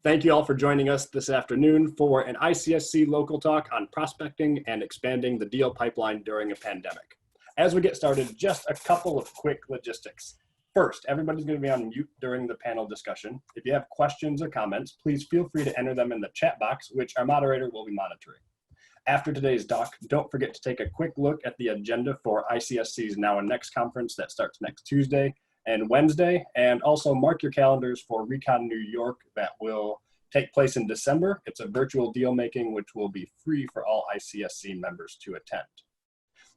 Thank you all for joining us this afternoon for an ICSC local talk on prospecting and expanding the deal pipeline during a pandemic. As we get started, just a couple of quick logistics. First, everybody's going to be on mute during the panel discussion. If you have questions or comments, please feel free to enter them in the chat box, which our moderator will be monitoring. After today's talk, don't forget to take a quick look at the agenda for ICSC's Now and Next conference that starts next Tuesday and Wednesday, and also mark your calendars for Recon New York that will take place in December. It's a virtual deal making which will be free for all ICSC members to attend.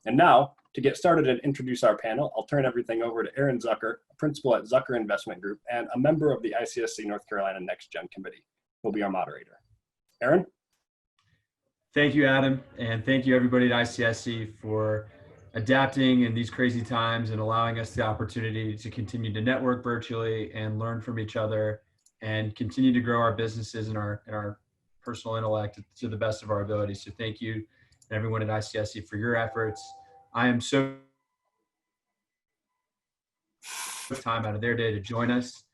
And now, to get started and introduce our panel, I'll turn everything over to Aaron Zucker, a principal at Zucker Investment Group and a member of the ICSC North Carolina Next Gen Committee. He'll be our moderator. Aaron? Thank you, Adam, and thank you everybody at ICSC for adapting in these crazy times and allowing us the opportunity to continue to network virtually and learn from each other and continue to grow our businesses and our personal intellect to the best of our abilities. So thank you and everyone at ICSC for your efforts. I am so time out of their day to join us,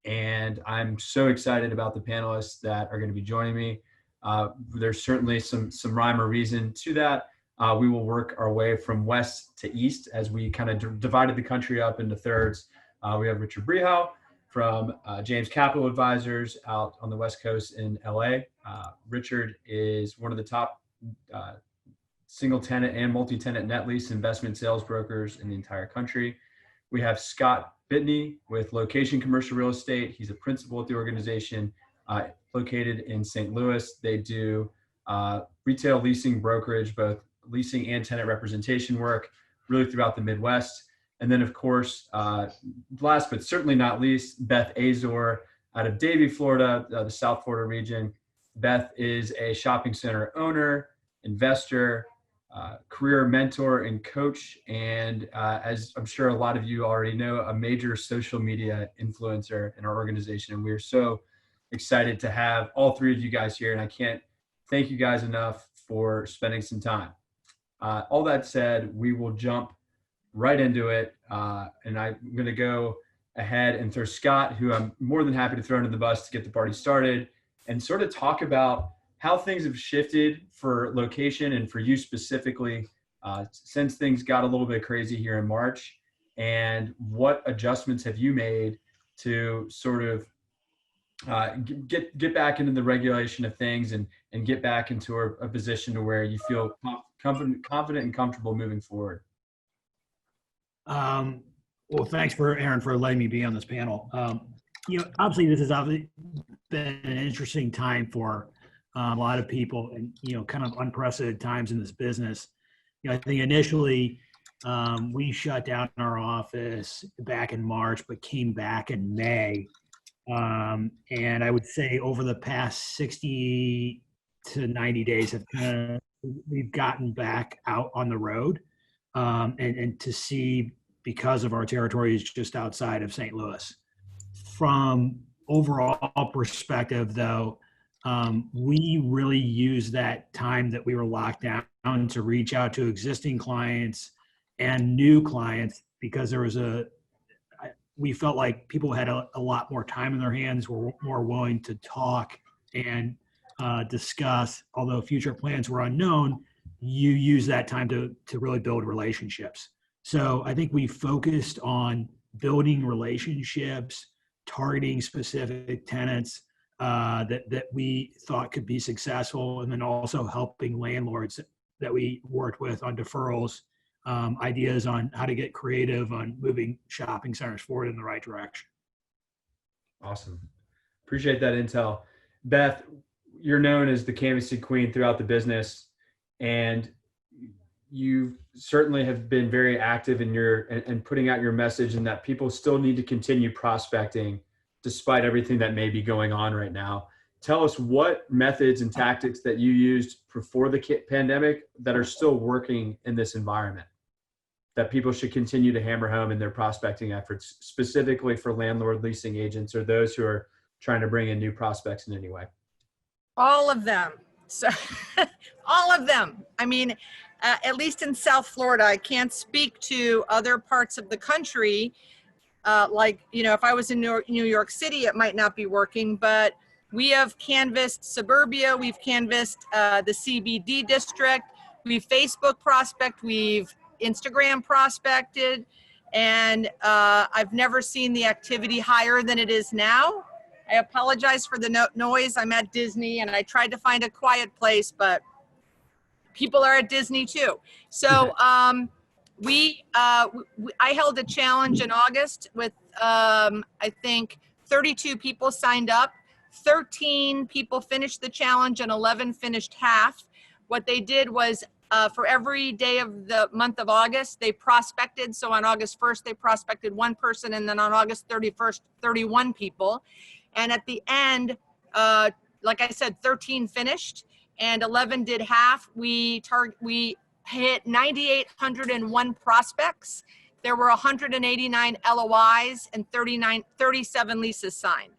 and I'm so excited about the panelists that are going to be joining me. There's certainly some rhyme or reason to that. We will work our way from west to east as we kind of divided the country up into thirds. We have Richard Brehaut from James Capital Advisors out on the West Coast in LA. Richard is one of the top single tenant and multi-tenant net lease investment sales brokers in the entire country. We have Scott Bitney with Location Commercial Real Estate. He's a principal at the organization located in St. Louis. They do retail leasing brokerage, both leasing and tenant representation work really throughout the Midwest. And then of course, last but certainly not least, Beth Azor out of Davie, Florida, the South Florida region. Beth is a shopping center owner, investor, career mentor and coach, and as I'm sure a lot of you already know, a major social media influencer in our organization. And we're so excited to have all three of you guys here, and I can't thank you guys enough for spending some time. All that said, we will jump right into it, and I'm going to go ahead and throw Scott, who I'm more than happy to throw under the bus to get the party started, and sort of talk about how things have shifted for location and for you specifically since things got a little bit crazy here in March, and what adjustments have you made to sort of get back into the regulation of things and get back into a position to where you feel confident and comfortable moving forward. Well, thanks Aaron for letting me be on this panel. Obviously this has been an interesting time for a lot of people, and kind of unprecedented times in this business. I think initially we shut down our office back in March, but came back in May. And I would say over the past 60 to 90 days, we've gotten back out on the road, and to see, because of our territories just outside of St. Louis. From overall perspective, though, we really used that time that we were locked down to reach out to existing clients and new clients, because we felt like people had a lot more time in their hands, were more willing to talk and discuss. Although future plans were unknown, you use that time to really build relationships. So I think we focused on building relationships, targeting specific tenants that we thought could be successful, and then also helping landlords that we worked with on deferrals, ideas on how to get creative on moving shopping centers forward in the right direction. Awesome. Appreciate that intel. Beth, you're known as the canvassing queen throughout the business, and you certainly have been very active in putting out your message, and that people still need to continue prospecting despite everything that may be going on right now. Tell us what methods and tactics that you used before the pandemic that are still working in this environment, that people should continue to hammer home in their prospecting efforts, specifically for landlord leasing agents or those who are trying to bring in new prospects in any way. All of them. So all of them. I mean, at least in South Florida, I can't speak to other parts of the country. Like, if I was in New York City, it might not be working, but We have canvassed suburbia, we've canvassed the CBD district, we've Facebook prospect, we've Instagram prospected, and I've never seen the activity higher than it is now. I apologize for the noise. I'm at Disney and I tried to find a quiet place, but people are at Disney too. So I held a challenge in August with I think 32 people signed up. 13 people finished the challenge and 11 finished half. What they did was for every day of the month of August, they prospected. So on August 1st, they prospected one person, and then on August 31st, 31 people. And at the end, like I said, 13 finished and 11 did half. We hit 9,801 prospects. There were 189 LOIs and 37 leases signed.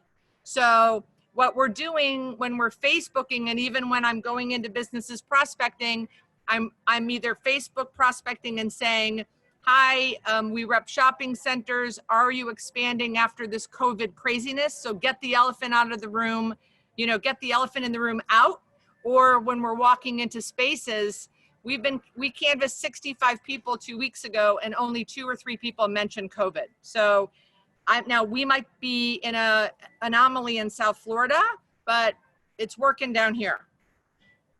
So what we're doing when we're Facebooking, and even when I'm going into businesses prospecting, I'm either Facebook prospecting and saying, hi, we rep shopping centers. Are you expanding after this COVID craziness? So get the elephant out of the room, get the elephant in the room out. Or when we're walking into spaces, we canvassed 65 people 2 weeks ago and only 2 or 3 people mentioned COVID. So now we might be in a anomaly in South Florida, but it's working down here.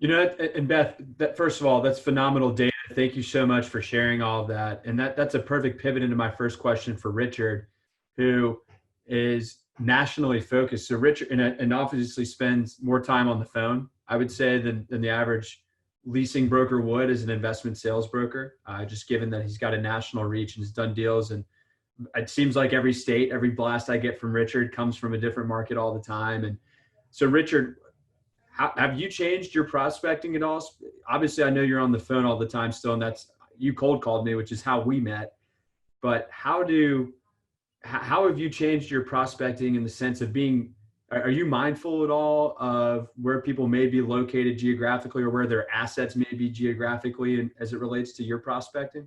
And Beth, first of all, that's phenomenal data. Thank you so much for sharing all of that. And that's a perfect pivot into my first question for Richard, who is nationally focused. So Richard, and obviously spends more time on the phone, I would say, than the average leasing broker would as an investment sales broker, just given that he's got a national reach and has done deals. And it seems like every state, every blast I get from Richard comes from a different market all the time. And so Richard, have you changed your prospecting at all? Obviously, I know you're on the phone all the time still, and you cold called me, which is how we met. But how have you changed your prospecting in the sense of are you mindful at all of where people may be located geographically or where their assets may be geographically, and as it relates to your prospecting?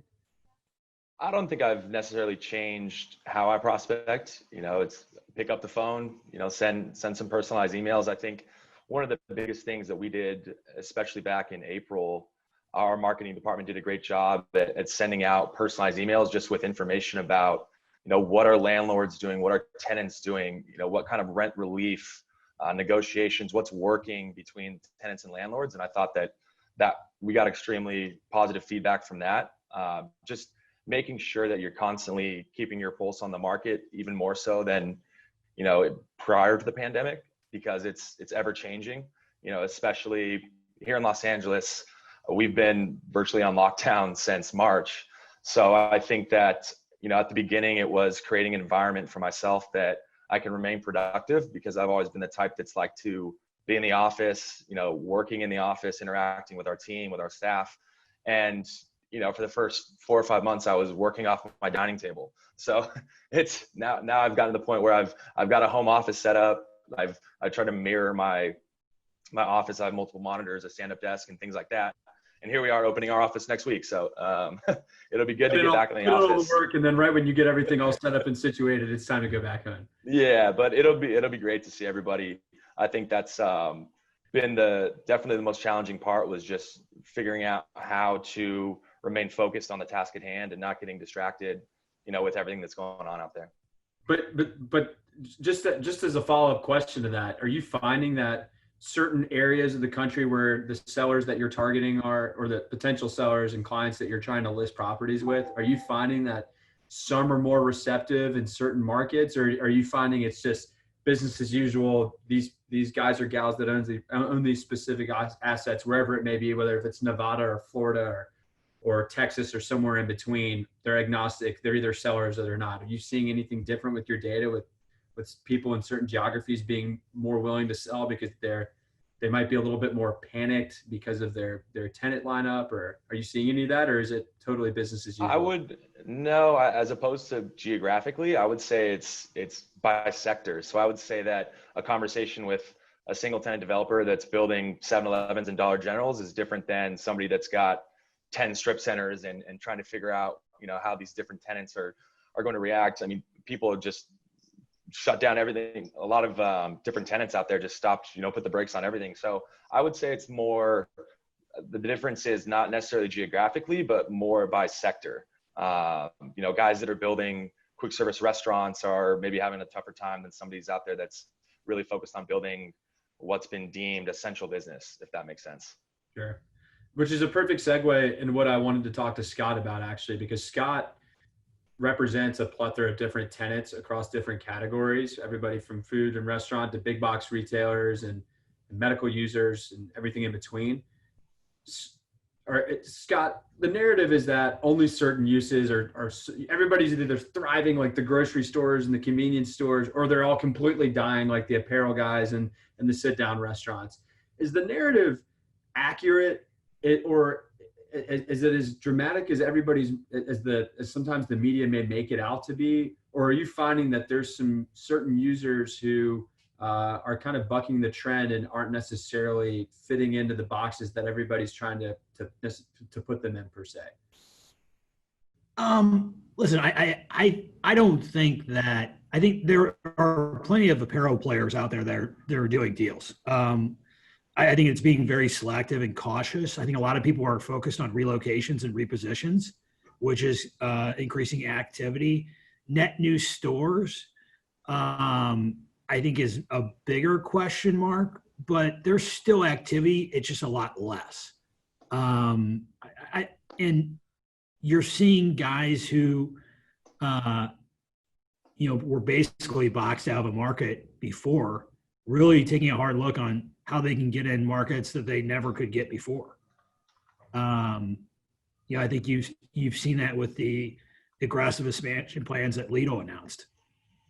I don't think I've necessarily changed how I prospect. It's pick up the phone, send some personalized emails. I think one of the biggest things that we did, especially back in April, our marketing department did a great job at sending out personalized emails just with information about, what are landlords doing, what are tenants doing, what kind of rent relief negotiations, what's working between tenants and landlords. And I thought that we got extremely positive feedback from that. Just making sure that you're constantly keeping your pulse on the market, even more so than, prior to the pandemic, because it's ever changing, especially here in Los Angeles. We've been virtually on lockdown since March. So I think that, at the beginning, it was creating an environment for myself that I can remain productive, because I've always been the type that's like to be in the office, working in the office, interacting with our team, with our staff. And, for the first 4 or 5 months, I was working off of my dining table. So it's now I've gotten to the point where I've got a home office set up. I try to mirror my office. I have multiple monitors, a stand-up desk, and things like that. And here we are opening our office next week. So it'll be good to get back in the office. All the work, and then right when you get everything all set up and situated, it's time to go back home. Yeah, but it'll be great to see everybody. I think that's been definitely the most challenging part, was just figuring out how to remain focused on the task at hand and not getting distracted, with everything that's going on out there. But just as a follow-up question to that, are you finding that certain areas of the country where the sellers that you're targeting or the potential sellers and clients that you're trying to list properties with, are you finding that some are more receptive in certain markets, or are you finding it's just business as usual? These guys or gals that own these specific assets, wherever it may be, whether if it's Nevada or Florida or Texas or somewhere in between, they're agnostic. They're either sellers or they're not. Are you seeing anything different with your data with people in certain geographies being more willing to sell because they might be a little bit more panicked because of their tenant lineup? Or are you seeing any of that, or is it totally business as usual? No, as opposed to geographically, I would say it's by sector. So I would say that a conversation with a single tenant developer that's building 7-Elevens and Dollar Generals is different than somebody that's got 10 strip centers and trying to figure out, how these different tenants are going to react. I mean, people are just shut down everything. A lot of different tenants out there just stopped, put the brakes on everything. So I would say it's more, the difference is not necessarily geographically, but more by sector. Guys that are building quick service restaurants are maybe having a tougher time than somebody's out there that's really focused on building what's been deemed essential business, if that makes sense. Sure. Which is a perfect segue in what I wanted to talk to Scott about, actually, because Scott represents a plethora of different tenants across different categories, everybody from food and restaurant to big box retailers and medical users and everything in between. Scott, the narrative is that only certain uses are everybody's either thriving like the grocery stores and the convenience stores, or they're all completely dying like the apparel guys and the sit down restaurants. Is the narrative accurate, or is it as dramatic as as sometimes the media may make it out to be? Or are you finding that there's some certain users who are kind of bucking the trend and aren't necessarily fitting into the boxes that everybody's trying to put them in, per se? Listen, I don't think that. I think there are plenty of apparel players out there that are doing deals. I think it's being very selective and cautious. I think a lot of people are focused on relocations and repositions, which is increasing activity. Net new stores, I think, is a bigger question mark, but there's still activity. It's just a lot less. And you're seeing guys who, were basically boxed out of the market before, really taking a hard look on how they can get in markets that they never could get before. I think you've seen that with the aggressive expansion plans that Lido announced.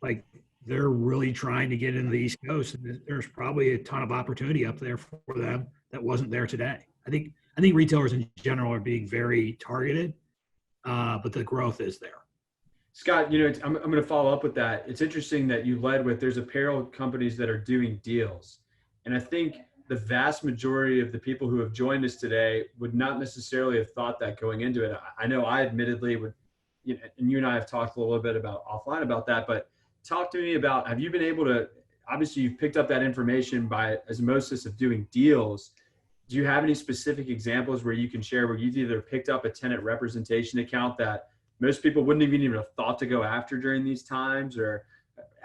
Like, they're really trying to get into the East Coast, and there's probably a ton of opportunity up there for them that wasn't there today. I think retailers in general are being very targeted, but the growth is there. Scott, I'm going to follow up with that. It's interesting that you led with there's apparel companies that are doing deals. And I think the vast majority of the people who have joined us today would not necessarily have thought that going into it. I know I admittedly would, and you and I have talked a little bit about offline about that, but talk to me about, have you been able to, obviously you've picked up that information by osmosis of doing deals. Do you have any specific examples where you can share where you've either picked up a tenant representation account that most people wouldn't even have thought to go after during these times? Or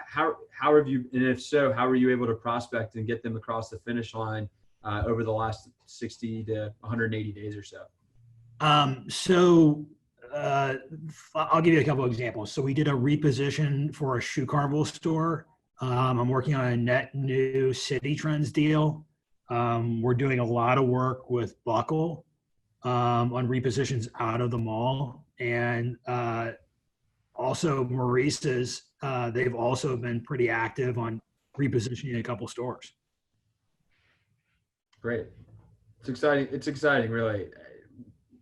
how have you, and if so, how were you able to prospect and get them across the finish line over the last 60 to 180 days or so? I'll give you a couple of examples. So we did a reposition for a Shoe Carnival store. I'm working on a net new City Trends deal. We're doing a lot of work with Buckle on repositions out of the mall. And also Maurice's, they've also been pretty active on repositioning a couple stores. Great. It's exciting. It's exciting, really.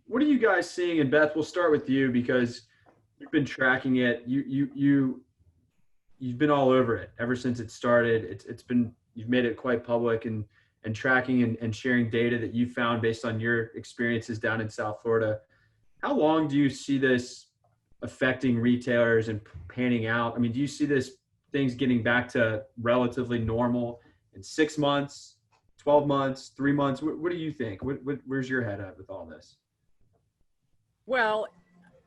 What are you guys seeing? And Beth, we'll start with you because you've been tracking it. You've been all over it ever since it started. You've made it quite public and tracking and sharing data that you found based on your experiences down in South Florida. How long do you see this affecting retailers and panning out? I mean, do you see things getting back to relatively normal in 6 months, 12 months, 3 months? What do you think? Where's your head at with all this? Well,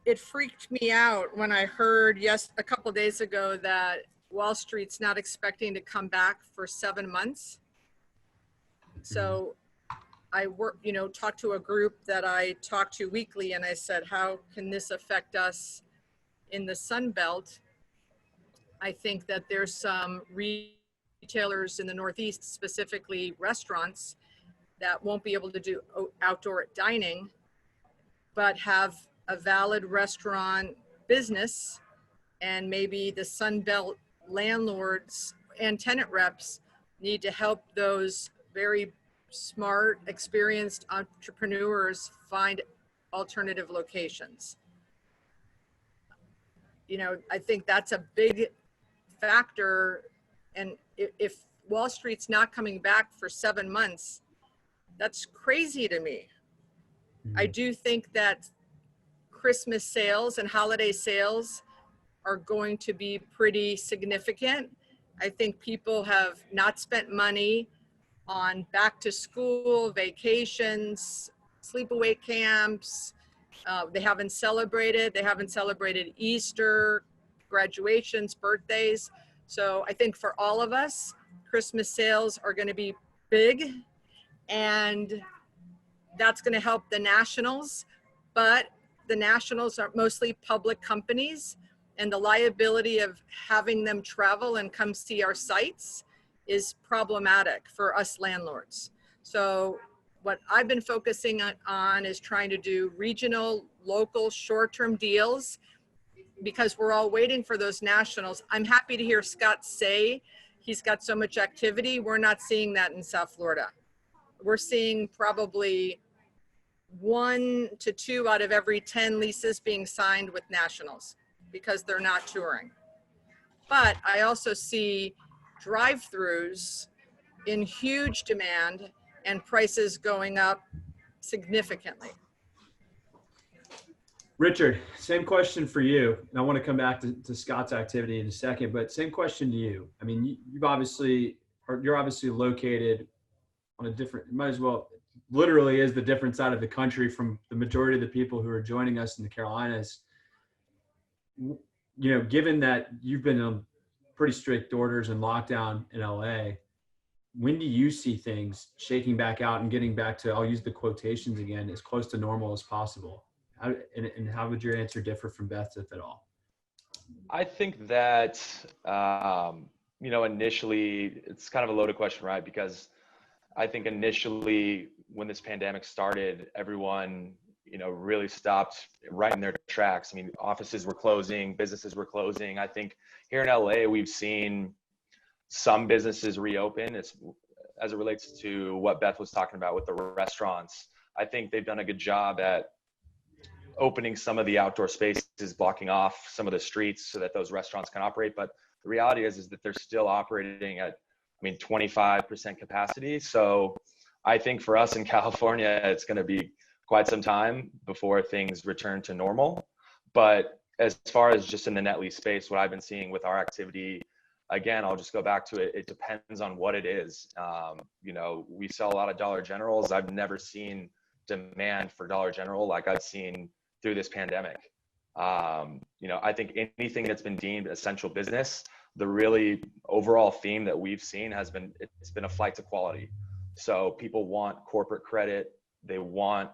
it freaked me out when I heard a couple of days ago that Wall Street's not expecting to come back for 7 months. So I talked to a group that I talk to weekly, and I said, how can this affect us in the Sun Belt? I think that there's some retailers in the Northeast, specifically restaurants, that won't be able to do outdoor dining, but have a valid restaurant business, and maybe the Sun Belt landlords and tenant reps need to help those very smart, experienced entrepreneurs find alternative locations. I think that's a big factor. And if Wall Street's not coming back for 7 months, that's crazy to me. I do think that Christmas sales and holiday sales are going to be pretty significant. I think people have not spent money on back to school, vacations, sleepaway camps. They haven't celebrated. They haven't celebrated Easter, graduations, birthdays. So I think for all of us, Christmas sales are going to be big, and that's going to help the nationals. But the nationals are mostly public companies, and the liability of having them travel and come see our sites is problematic for us landlords. So what I've been focusing on is trying to do regional, local, short-term deals, because we're all waiting for those nationals. I'm happy to hear Scott say he's got so much activity. We're not seeing that in South Florida. We're seeing probably 1 to 2 out of every 10 leases being signed with nationals because they're not touring. But I also see drive-throughs in huge demand and prices going up significantly. Richard, same question for you. And I want to come back to Scott's activity in a second, but same question to you. I mean, you're obviously located on a different, might as well, literally is the different side of the country from the majority of the people who are joining us in the Carolinas. You know, given that you've been on pretty strict orders and lockdown in LA, when do you see things shaking back out and getting back to, I'll use the quotations again, as close to normal as possible? And how would your answer differ from Beth's, if at all? I think that, you know, initially it's kind of a loaded question, right? Because I think initially when this pandemic started, everyone, you know, really stopped right in their tracks. I mean, offices were closing, businesses were closing. I think here in LA, we've seen some businesses reopen. It's as it relates to what Beth was talking about with the restaurants. I think they've done a good job at opening some of the outdoor spaces, blocking off some of the streets so that those restaurants can operate. But the reality is that they're still operating at, 25% capacity. So I think for us in California, it's going to be quite some time before things return to normal. But as far as just in the net lease space, what I've been seeing with our activity, again, I'll just go back to it. It depends on what it is. You know, we sell a lot of Dollar Generals. I've never seen demand for Dollar General like I've seen through this pandemic. You know, I think anything that's been deemed essential business, the really overall theme that we've seen has been, it's been a flight to quality. So people want corporate credit. They want,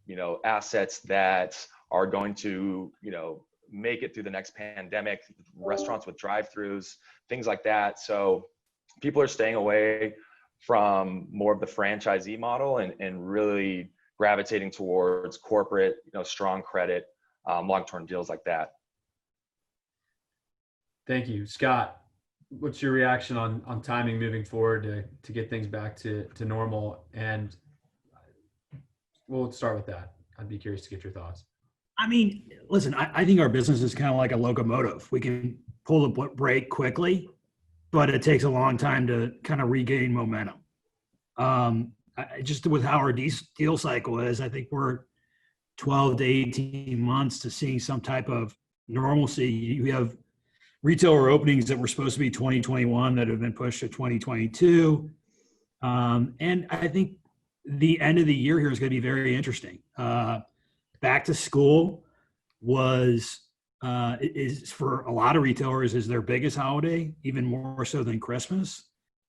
you know, assets that are going to, you know, make it through the next pandemic, restaurants with drive-throughs, things like that. So people are staying away from more of the franchisee model and really gravitating towards corporate, you know, strong credit, long-term deals like that. Thank you. Scott, what's your reaction on timing moving forward to get things back to normal? And we'll start with that. I'd be curious to get your thoughts. I mean, listen, I think our business is kind of like a locomotive. We can pull the brake quickly, but it takes a long time to kind of regain momentum. Just with how our deal cycle is, I think we're 12 to 18 months to seeing some type of normalcy. We have retailer openings that were supposed to be 2021 that have been pushed to 2022. And I think the end of the year here is going to be very interesting. Back to school is for a lot of retailers is their biggest holiday, even more so than Christmas.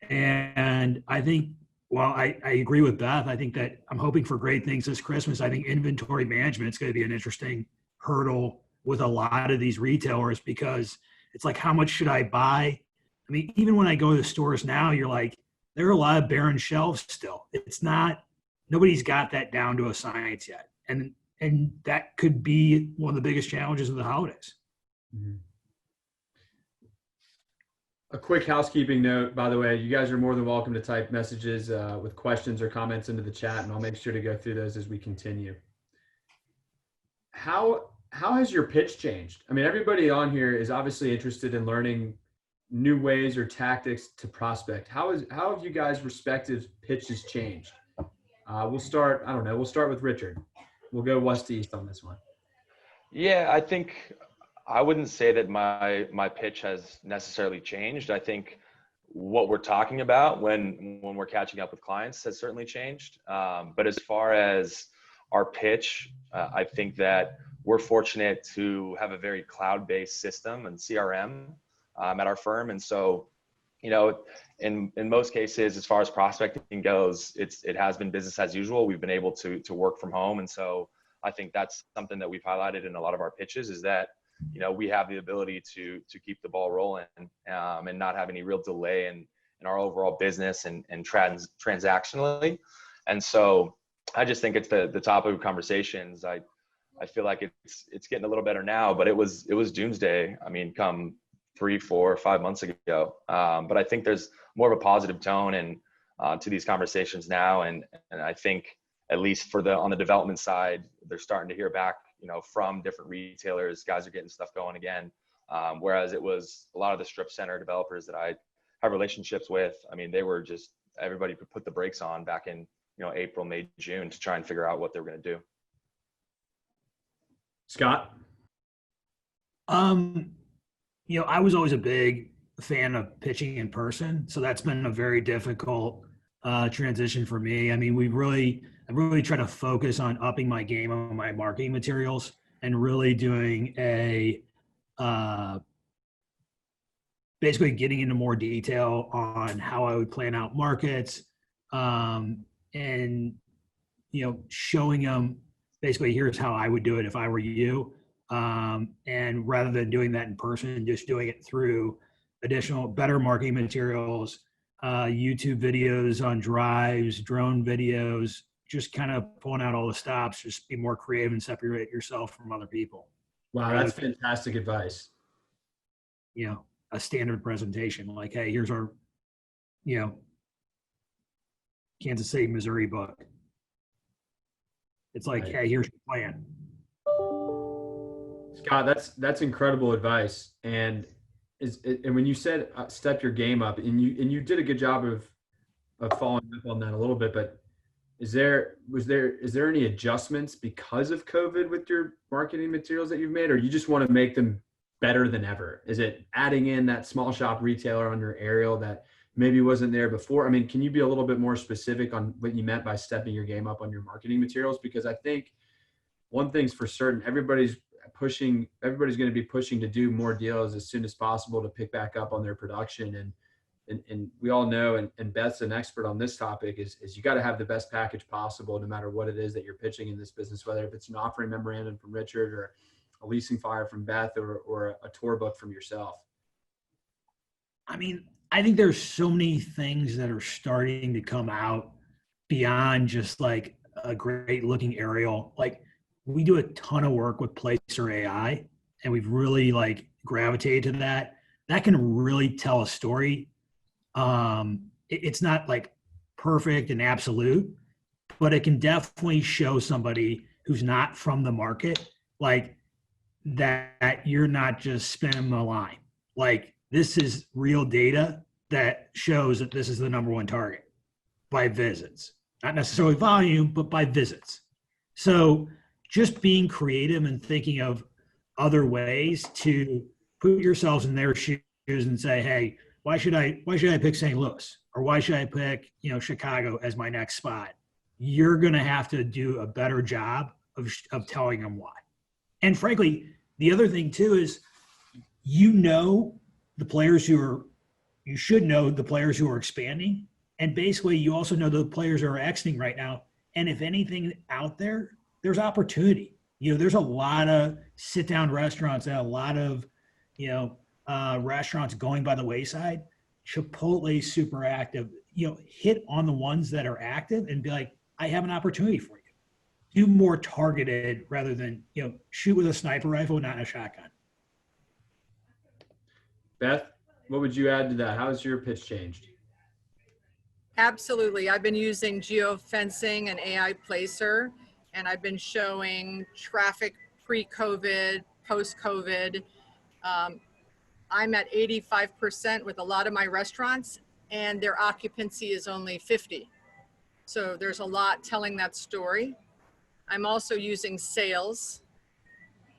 And I think, well, I agree with Beth. I think that I'm hoping for great things this Christmas. I think inventory management is going to be an interesting hurdle with a lot of these retailers, because it's like, how much should I buy? I mean, even when I go to the stores now, you're like, there are a lot of barren shelves still. It's not, nobody's got that down to a science yet. And that could be one of the biggest challenges of the holidays. Mm-hmm. A quick housekeeping note, by the way, you guys are more than welcome to type messages with questions or comments into the chat, and I'll make sure to go through those as we continue. How has your pitch changed? I mean, everybody on here is obviously interested in learning new ways or tactics to prospect. How have you guys' respective pitches changed? We'll start with Richard. We'll go west to east on this one. Yeah, I think I wouldn't say that my pitch has necessarily changed. I think what we're talking about when we're catching up with clients has certainly changed. But as far as our pitch, I think that we're fortunate to have a very cloud-based system and CRM at our firm, and so in most cases, as far as prospecting goes, it has been business as usual. We've been able to work from home, and so I think that's something that we've highlighted in a lot of our pitches is that we have the ability to keep the ball rolling and not have any real delay in our overall business and transactionally. And so I just think it's the topic of conversations. I feel like it's getting a little better now, but it was doomsday. I mean, come 3, 4, 5 months ago. But I think there's more of a positive tone and to these conversations now. And I think at least on the development side, they're starting to hear back, from different retailers. Guys are getting stuff going again. Whereas it was a lot of the strip center developers that I have relationships with. I mean, they were just, everybody put the brakes on back in, April, May, June to try and figure out what they were going to do. Scott? I was always a big fan of pitching in person, so that's been a very difficult transition for me. I mean, I really try to focus on upping my game on my marketing materials and really doing basically getting into more detail on how I would plan out markets, and showing them basically here's how I would do it if I were you. And rather than doing that in person, just doing it through better marketing materials, YouTube videos on drives, drone videos, just kind of pulling out all the stops, just be more creative and separate yourself from other people. Wow, that's fantastic advice. A standard presentation like, hey, here's our, Kansas City, Missouri book. It's like, Right. Hey, here's your plan. Scott, that's incredible advice. And when you said step your game up, and you did a good job of following up on that a little bit, but is there any adjustments because of COVID with your marketing materials that you've made, or you just want to make them better than ever? Is it adding in that small shop retailer on your aerial that maybe wasn't there before? I mean, can you be a little bit more specific on what you meant by stepping your game up on your marketing materials? Because I think one thing's for certain, everybody's going to be pushing to do more deals as soon as possible to pick back up on their production. And we all know, and Beth's an expert on this topic, is you got to have the best package possible, no matter what it is that you're pitching in this business, whether if it's an offering memorandum from Richard or a leasing flyer from Beth or a tour book from yourself. I mean, I think there's so many things that are starting to come out beyond just like a great looking aerial. Like, we do a ton of work with Placer AI, and we've really gravitated to that. That can really tell a story. It's not like perfect and absolute, but it can definitely show somebody who's not from the market, that you're not just spinning a line. This is real data that shows that this is the number one target by visits, not necessarily volume, but by visits. So just being creative and thinking of other ways to put yourselves in their shoes and say, hey, why should I pick St. Louis, or why should I pick, Chicago as my next spot? You're going to have to do a better job of telling them why. And frankly, the other thing too is, the players you should know the players who are expanding. And basically you also know the players who are exiting right now. And if anything out there, there's opportunity. There's a lot of sit down restaurants and a lot of, restaurants going by the wayside. Chipotle super active, hit on the ones that are active and be like, I have an opportunity for you. Do more targeted rather than, shoot with a sniper rifle, not a shotgun. Beth, what would you add to that? How's your pitch changed? Absolutely. I've been using geofencing and AI Placer, and I've been showing traffic pre-COVID, post-COVID. I'm at 85% with a lot of my restaurants, and their occupancy is only 50. So there's a lot telling that story. I'm also using sales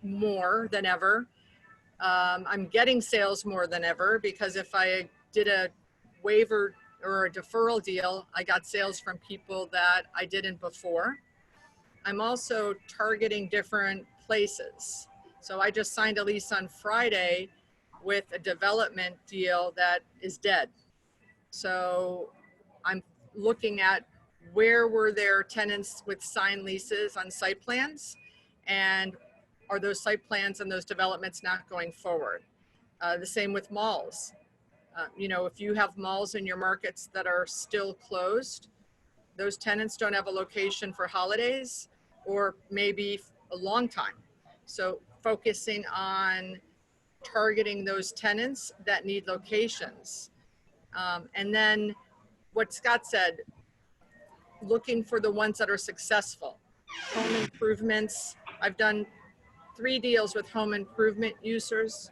more than ever. I'm getting sales more than ever because if I did a waiver or a deferral deal, I got sales from people that I didn't before. I'm also targeting different places. So I just signed a lease on Friday with a development deal that is dead. So I'm looking at where were there tenants with signed leases on site plans, and are those site plans and those developments not going forward? The same with malls. You know, if you have malls in your markets that are still closed, those tenants don't have a location for holidays or maybe a long time. So focusing on targeting those tenants that need locations. And then what Scott said, looking for the ones that are successful. Home improvements. I've done 3 deals with home improvement users.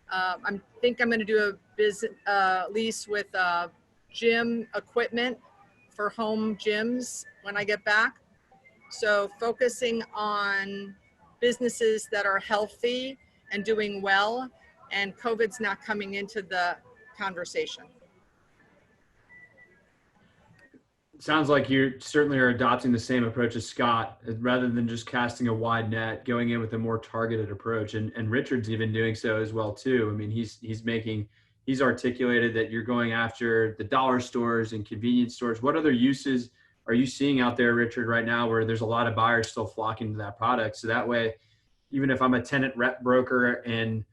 I think I'm going to do a lease with gym equipment for home gyms when I get back. So focusing on businesses that are healthy and doing well, and COVID's not coming into the conversation. Sounds like you certainly are adopting the same approach as Scott, rather than just casting a wide net, going in with a more targeted approach. And Richard's even doing so as well too. I mean, he's articulated that you're going after the dollar stores and convenience stores. What other uses are you seeing out there, Richard, right now, where there's a lot of buyers still flocking to that product? So that way, even if I'm a tenant rep broker in,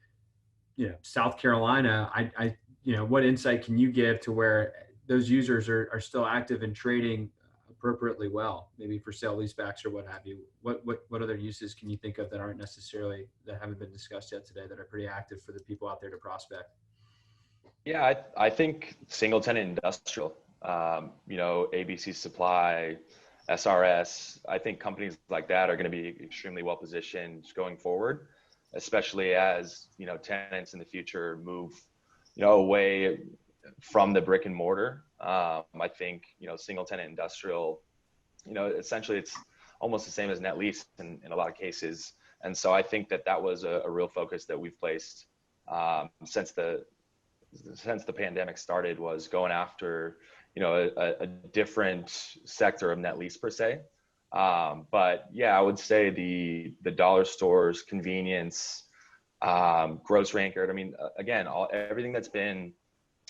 South Carolina, I what insight can you give to where those users are still active and trading appropriately well, maybe for sale leasebacks or what have you? What other uses can you think of that haven't been discussed yet today that are pretty active for the people out there to prospect? Yeah, I think single tenant industrial, ABC Supply, SRS, I think companies like that are going to be extremely well positioned going forward, especially as, tenants in the future move, away from the brick and mortar. I think, single tenant industrial, essentially it's almost the same as net lease in a lot of cases. And so I think that was a real focus that we've placed since the pandemic started, was going after, a different sector of net lease per se. But yeah, I would say the dollar stores, convenience, grocery anchored. I mean, again, everything that's been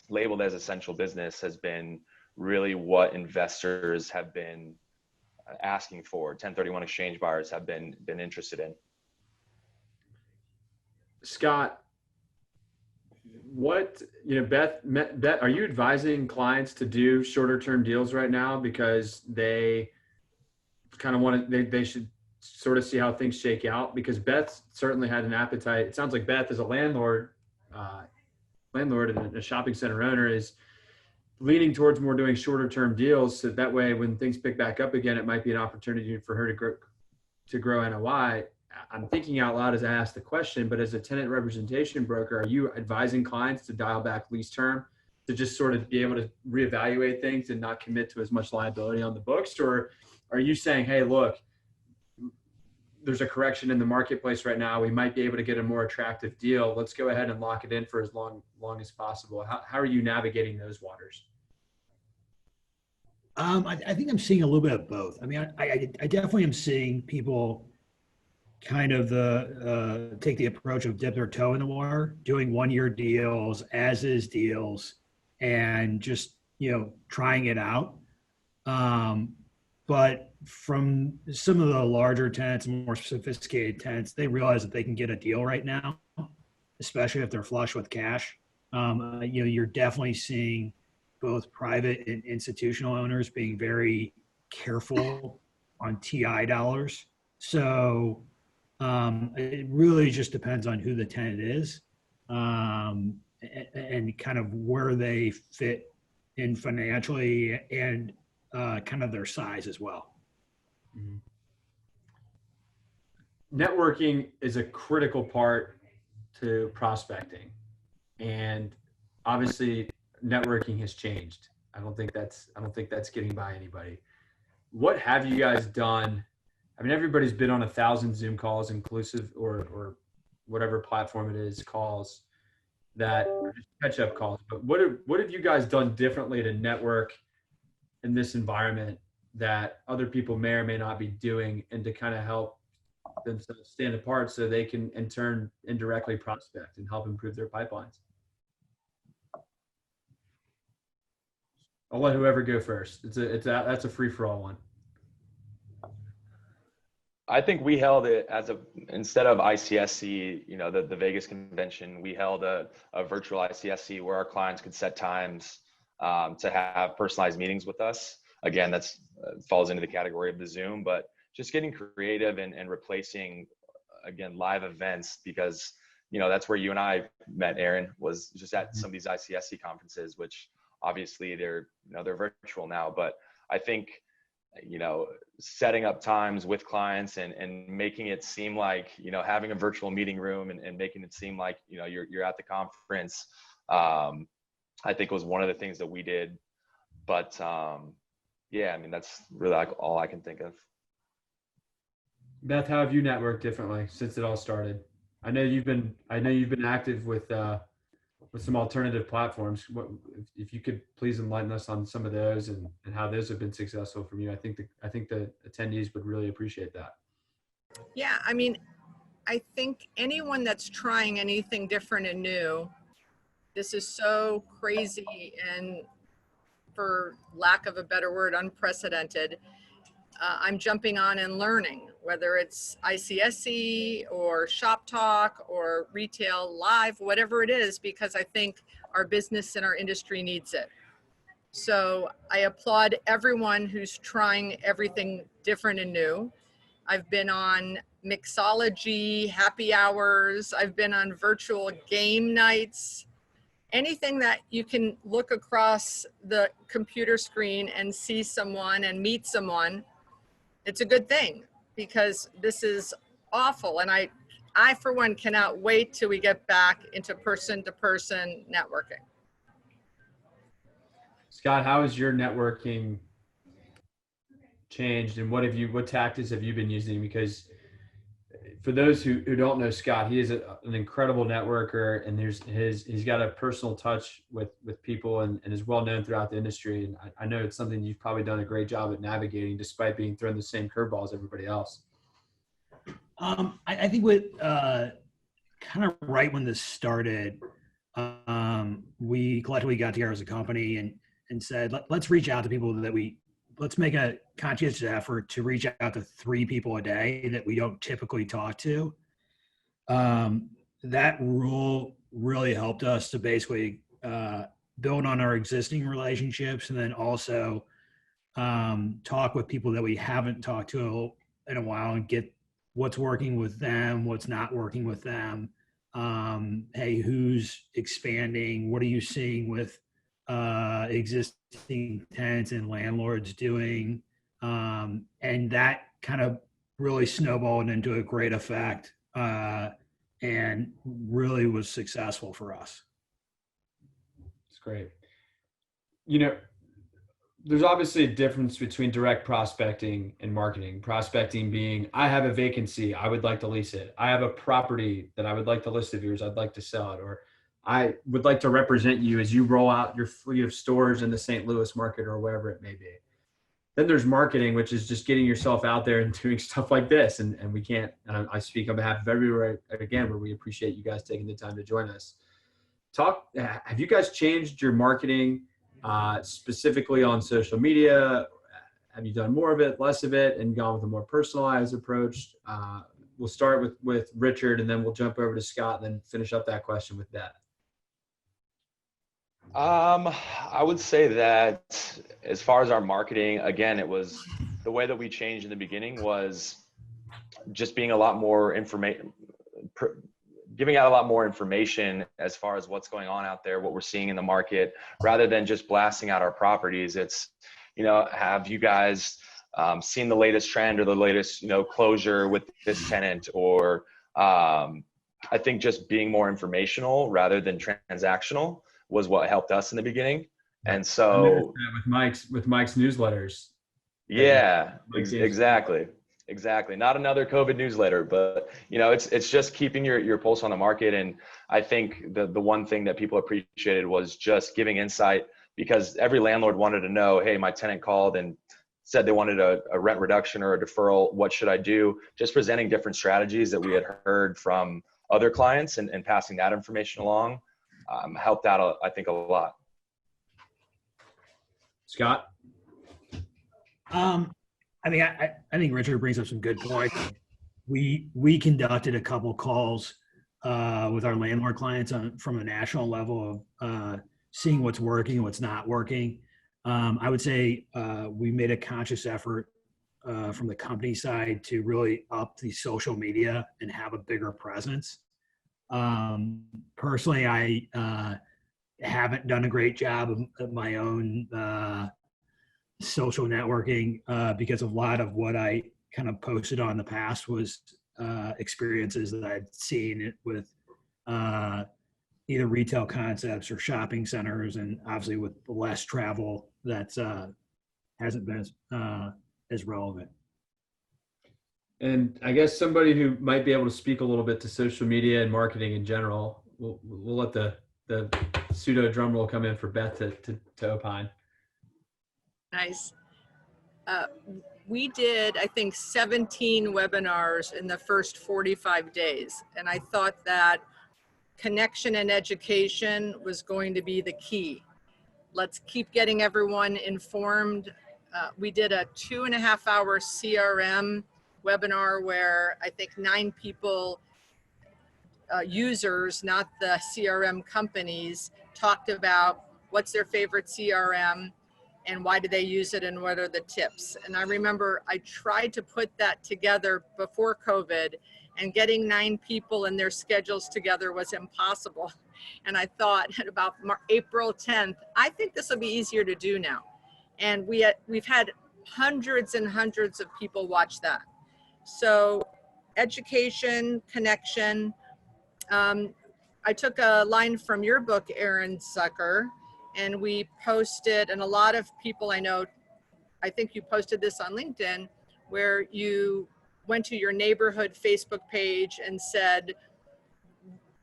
labeled as essential business has been really what investors have been asking for. 1031 exchange buyers have been interested in. Scott, Beth, are you advising clients to do shorter term deals right now because they kind of they should sort of see how things shake out? Because Beth certainly had an appetite. It sounds like Beth, as a landlord and a shopping center owner, is leaning towards more doing shorter term deals. So that way, when things pick back up again, it might be an opportunity for her to grow NOI. I'm thinking out loud as I ask the question, but as a tenant representation broker, are you advising clients to dial back lease term to just sort of be able to reevaluate things and not commit to as much liability on the books? Or are you saying, hey, look, there's a correction in the marketplace right now. We might be able to get a more attractive deal. Let's go ahead and lock it in for as long as possible. How are you navigating those waters? I think I'm seeing a little bit of both. I mean, I definitely am seeing people kind of take the approach of dip their toe in the water, doing 1-year deals, as is deals, and just, trying it out. But from some of the larger tenants, more sophisticated tenants, they realize that they can get a deal right now, especially if they're flush with cash. You're definitely seeing both private and institutional owners being very careful on TI dollars. So it really just depends on who the tenant is and kind of where they fit in financially and kind of their size as well. Mm-hmm. Networking is a critical part to prospecting, and obviously networking has changed. I don't think that's getting by anybody. What have you guys done? I mean, everybody's been on 1,000 Zoom calls inclusive or whatever platform it is, calls that are just catch-up calls. But what have you guys done differently to network in this environment that other people may or may not be doing, and to kind of help themselves stand apart so they can in turn indirectly prospect and help improve their pipelines? I'll let whoever go first. That's a free-for-all one. I think we held it instead of ICSC, the Vegas convention, we held a virtual ICSC where our clients could set times to have personalized meetings with us. Again, that's falls into the category of the Zoom, but just getting creative and replacing, again, live events, because, that's where you and I met, Aaron, was just at some of these ICSC conferences, which obviously they're virtual now. But I think, setting up times with clients and making it seem like, having a virtual meeting room and making it seem like, you're at the conference, I think was one of the things that we did. But yeah, I mean, that's really all I can think of. Beth, how have you networked differently since it all started? I know you've been active with some alternative platforms. If you could please enlighten us on some of those and how those have been successful for you. I think the attendees would really appreciate that. Yeah, I mean, I think anyone that's trying anything different and new, this is so crazy and, for lack of a better word, unprecedented. I'm jumping on and learning, whether it's ICSC or Shop Talk or Retail Live, whatever it is, because I think our business and our industry needs it. So I applaud everyone who's trying everything different and new. I've been on mixology, happy hours. I've been on virtual game nights. Anything that you can look across the computer screen and see someone and meet someone, it's a good thing, because this is awful. And I for one cannot wait till we get back into person-to-person networking. Scott, how has your networking changed, and what tactics have you been using? Because for those who don't know Scott, he is an incredible networker, and he's got a personal touch with people and is well known throughout the industry. And I know it's something you've probably done a great job at navigating, despite being thrown the same curveball as everybody else. I think with kind of right when this started, we collectively got together as a company and said, let's reach out to people let's make a conscientious effort to reach out to 3 people a day that we don't typically talk to. That rule really helped us to basically build on our existing relationships, and then also talk with people that we haven't talked to in a while and get what's working with them, what's not working with them. Hey, who's expanding? What are you seeing with existing tenants and landlords doing? And that kind of really snowballed into a great effect and really was successful for us. It's great. There's obviously a difference between direct prospecting and marketing. Prospecting being, I have a vacancy, I would like to lease it. I have a property that I would like to list of yours, I'd like to sell it. Or I would like to represent you as you roll out your fleet of stores in the St. Louis market or wherever it may be. Then there's marketing, which is just getting yourself out there and doing stuff like this. And we can't, and I speak on behalf of everyone again, where we appreciate you guys taking the time to join us. Have you guys changed your marketing specifically on social media? Have you done more of it, less of it, and gone with a more personalized approach? We'll start with Richard, and then we'll jump over to Scott, and then finish up that question with Beth. I would say that as far as our marketing, again, it was the way that we changed in the beginning was just being a lot more giving out a lot more information as far as what's going on out there, what we're seeing in the market, rather than just blasting out our properties. It's, have you guys seen the latest trend or the latest, closure with this tenant? Or I think just being more informational rather than transactional was what helped us in the beginning. And so with Mike's newsletters. Yeah, exactly. Exactly. Not another COVID newsletter, but it's just keeping your pulse on the market. And I think the one thing that people appreciated was just giving insight, because every landlord wanted to know, hey, my tenant called and said they wanted a rent reduction or a deferral. What should I do? Just presenting different strategies that we had heard from other clients and passing that information along helped out, I think, a lot. Scott? I mean, I think Richard brings up some good points. We conducted a couple calls with our landlord clients from a national level of seeing what's working and what's not working. I would say we made a conscious effort from the company side to really up the social media and have a bigger presence. Personally, I haven't done a great job of my own social networking because a lot of what I kind of posted on in the past was experiences that I'd seen with either retail concepts or shopping centers, and obviously with less travel, that hasn't been as relevant. And I guess somebody who might be able to speak a little bit to social media and marketing in general, we'll let the pseudo drum roll come in for Beth to opine. Nice. We did, I think, 17 webinars in the first 45 days. And I thought that connection and education was going to be the key. Let's keep getting everyone informed. We did a 2.5-hour CRM webinar where I think 9 people, users, not the CRM companies, talked about what's their favorite CRM and why do they use it and what are the tips. And I remember I tried to put that together before COVID, and getting 9 people and their schedules together was impossible. And I thought at about April 10th, I think this will be easier to do now. And we've had hundreds and hundreds of people watch that. So education, connection. I took a line from your book, Aaron Zucker, and we posted, and a lot of people I know, I think you posted this on LinkedIn, where you went to your neighborhood Facebook page and said,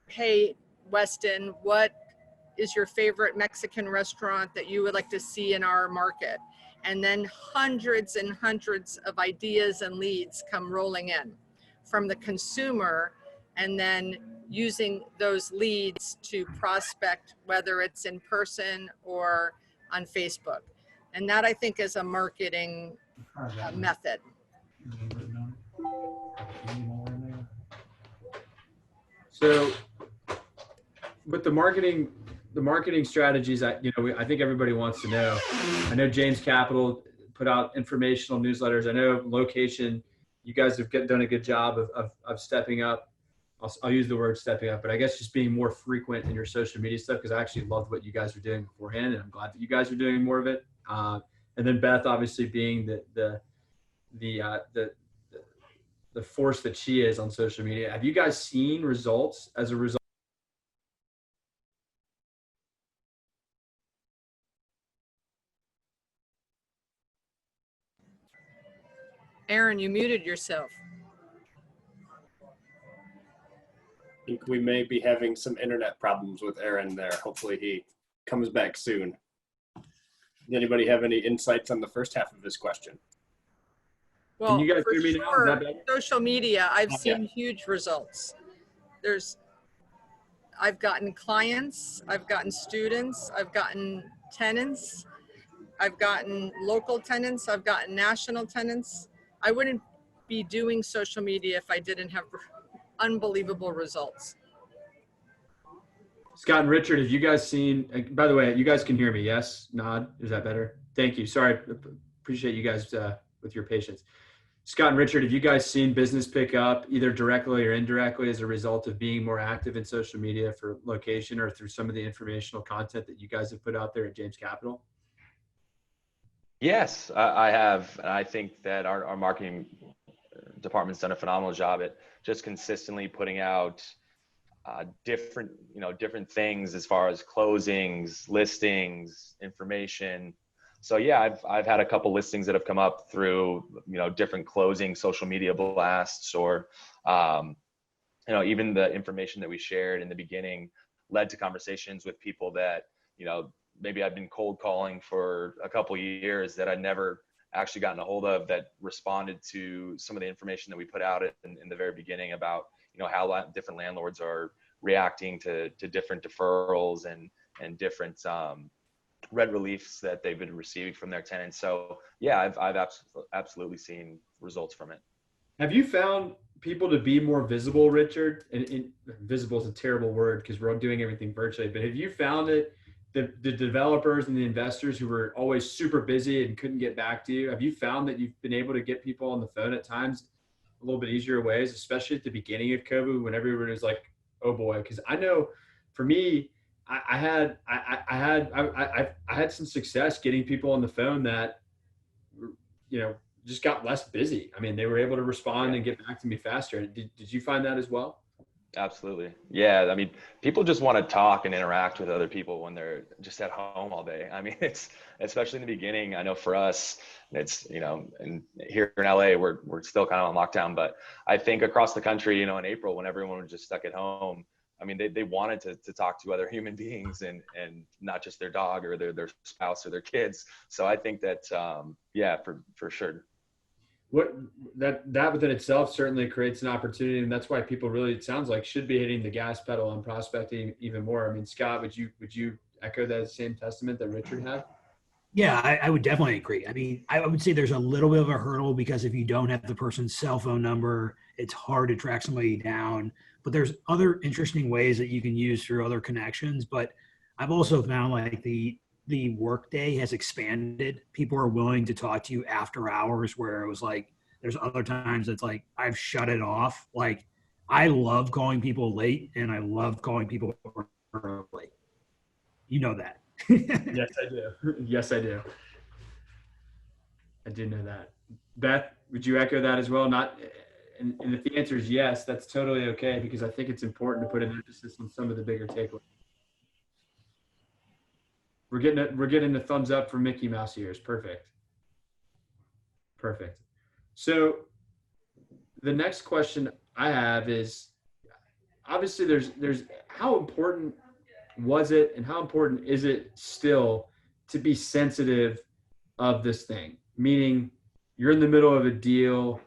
hey, Weston, what is your favorite Mexican restaurant that you would like to see in our market? And then hundreds and hundreds of ideas and leads come rolling in from the consumer, and then using those leads to prospect, whether it's in person or on Facebook. And that, I think, is a marketing method. So with the marketing strategies, I think everybody wants to know. I know James Capital put out informational newsletters. I know Location, you guys have done a good job of stepping up. I'll use the word stepping up, but I guess just being more frequent in your social media stuff, because I actually loved what you guys were doing beforehand, and I'm glad that you guys are doing more of it. And then Beth, obviously being the force that she is on social media. Have you guys seen results as a result? Aaron, you muted yourself. I think we may be having some internet problems with Aaron there. Hopefully he comes back soon. Does anybody have any insights on the first half of this question? Well, Can you guys for hear me now? sure, Is that better? social media, I've Yeah. seen huge results. I've gotten clients, I've gotten students, I've gotten tenants, I've gotten local tenants, I've gotten national tenants. I wouldn't be doing social media if I didn't have unbelievable results. Scott and Richard, have you guys seen, by the way, you guys can hear me, yes? Nod, is that better? Thank you. Sorry, appreciate you guys with your patience. Scott and Richard, have you guys seen business pick up either directly or indirectly as a result of being more active in social media for Location or through some of the informational content that you guys have put out there at James Capital? Yes, I have. I think that our marketing department's done a phenomenal job at just consistently putting out different things as far as closings, listings, information, So yeah, I've had a couple listings that have come up through, different closing social media blasts, or, even the information that we shared in the beginning led to conversations with people that, maybe I've been cold calling for a couple years that I'd never actually gotten a hold of, that responded to some of the information that we put out in the very beginning about, how different landlords are reacting to different deferrals and different rent reliefs that they've been receiving from their tenants. So yeah, I've absolutely seen results from it. Have you found people to be more visible, Richard? And visible is a terrible word because we're doing everything virtually, but have you found it, the developers and the investors who were always super busy and couldn't get back to you, have you found that you've been able to get people on the phone at times a little bit easier ways, especially at the beginning of COVID when everyone was like, oh boy? Because I know for me, I had some success getting people on the phone that, just got less busy. I mean, they were able to respond and get back to me faster. Did you find that as well? Absolutely. Yeah. I mean, people just want to talk and interact with other people when they're just at home all day. I mean, it's, especially in the beginning, I know for us, it's, and here in LA, we're still kind of on lockdown, but I think across the country, in April, when everyone was just stuck at home, I mean, they wanted to talk to other human beings and not just their dog or their spouse or their kids. So I think that, yeah, for sure. What that within itself certainly creates an opportunity, and that's why people really, it sounds like, should be hitting the gas pedal on prospecting even more. I mean, Scott, would you echo that same testament that Richard had? Yeah, I would definitely agree. I mean, I would say there's a little bit of a hurdle because if you don't have the person's cell phone number, it's hard to track somebody down. But there's other interesting ways that you can use through other connections. But I've also found like the workday has expanded. People are willing to talk to you after hours, where it was like there's other times it's like I've shut it off. Like I love calling people late and I love calling people early. You know that. Yes, I do. Yes, I do. I do know that. Beth, would you echo that as well? And if the answer is yes, that's totally okay, because I think it's important to put an emphasis on some of the bigger takeaways. We're getting the thumbs up from Mickey Mouse ears. Perfect. So the next question I have is, obviously there's how important was it and how important is it still to be sensitive of this thing? Meaning you're in the middle of a deal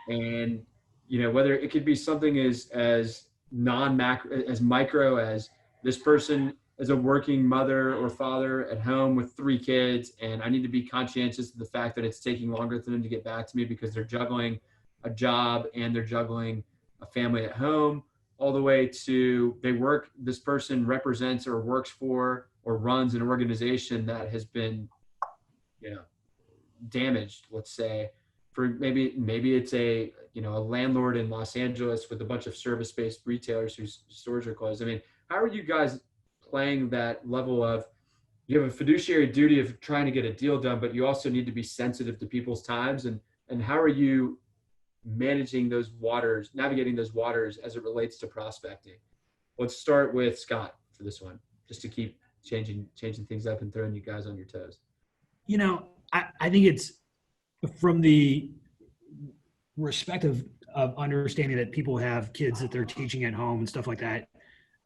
and, whether it could be something as non-macro, as micro as this person as a working mother or father at home with 3 kids, and I need to be conscientious of the fact that it's taking longer for them to get back to me because they're juggling a job and they're juggling a family at home, all the way to this person represents or works for or runs an organization that has been, damaged, let's say, for maybe it's a landlord in Los Angeles with a bunch of service-based retailers whose stores are closed. I mean, how are you guys playing that level of, you have a fiduciary duty of trying to get a deal done, but you also need to be sensitive to people's times, and how are you navigating those waters as it relates to prospecting? Let's start with Scott for this one, just to keep changing things up and throwing you guys on your toes. I think it's from the respect of understanding that people have kids that they're teaching at home and stuff like that.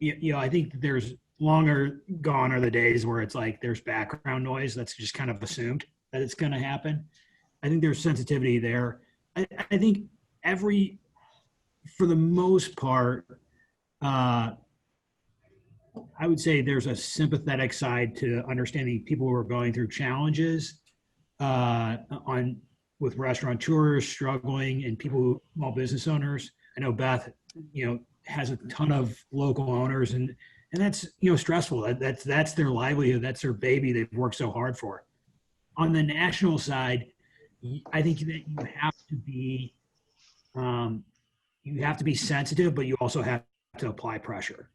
I think there's longer gone are the days where it's like there's background noise that's just kind of assumed that it's going to happen. I think there's sensitivity there. I think for the most part, I would say there's a sympathetic side to understanding people who are going through challenges with restaurateurs struggling and small business owners. I know Beth, has a ton of local owners and that's, stressful. That's their livelihood. That's their baby they've worked so hard for. On the national side, I think that you have to be sensitive, but you also have to apply pressure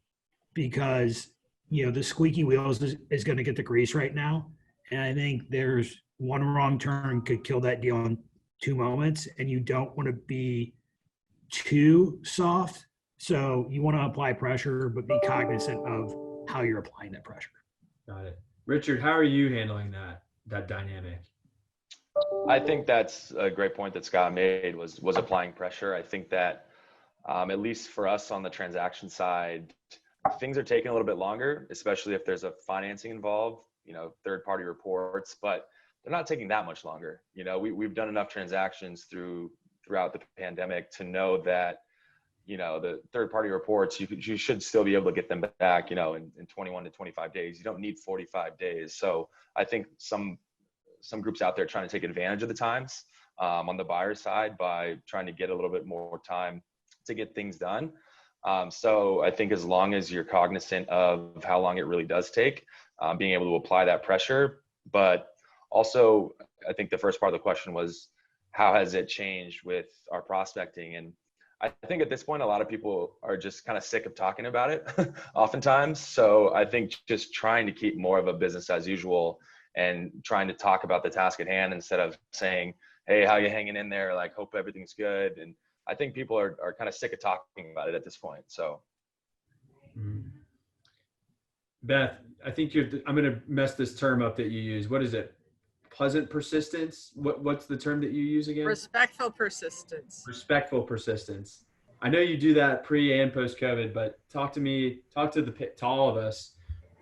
because, the squeaky wheels is going to get the grease right now. And I think there's one wrong turn could kill that deal in 2 moments, and you don't want to be too soft. So you want to apply pressure, but be cognizant of how you're applying that pressure. Got it. Richard, how are you handling that? that dynamic? I think that's a great point that Scott made, was applying pressure. I think that at least for us on the transaction side, things are taking a little bit longer, especially if there's a financing involved, third-party reports, but they're not taking that much longer. We've done enough transactions throughout the pandemic to know that, the third-party reports, you should still be able to get them back, in 21 to 25 days. You don't need 45 days. So I think some groups out there trying to take advantage of the times on the buyer side by trying to get a little bit more time to get things done. So I think as long as you're cognizant of how long it really does take, being able to apply that pressure. But also, I think the first part of the question was, how has it changed with our prospecting? And I think at this point, a lot of people are just kind of sick of talking about it oftentimes. So I think just trying to keep more of a business as usual and trying to talk about the task at hand instead of saying, hey, how you hanging in there? Like, hope everything's good. And I think people are kind of sick of talking about it at this point. So. Beth, I think I'm going to mess this term up that you use. What is it? Pleasant persistence? What's the term that you use again? Respectful persistence. Respectful persistence. I know you do that pre and post COVID, but talk to all of us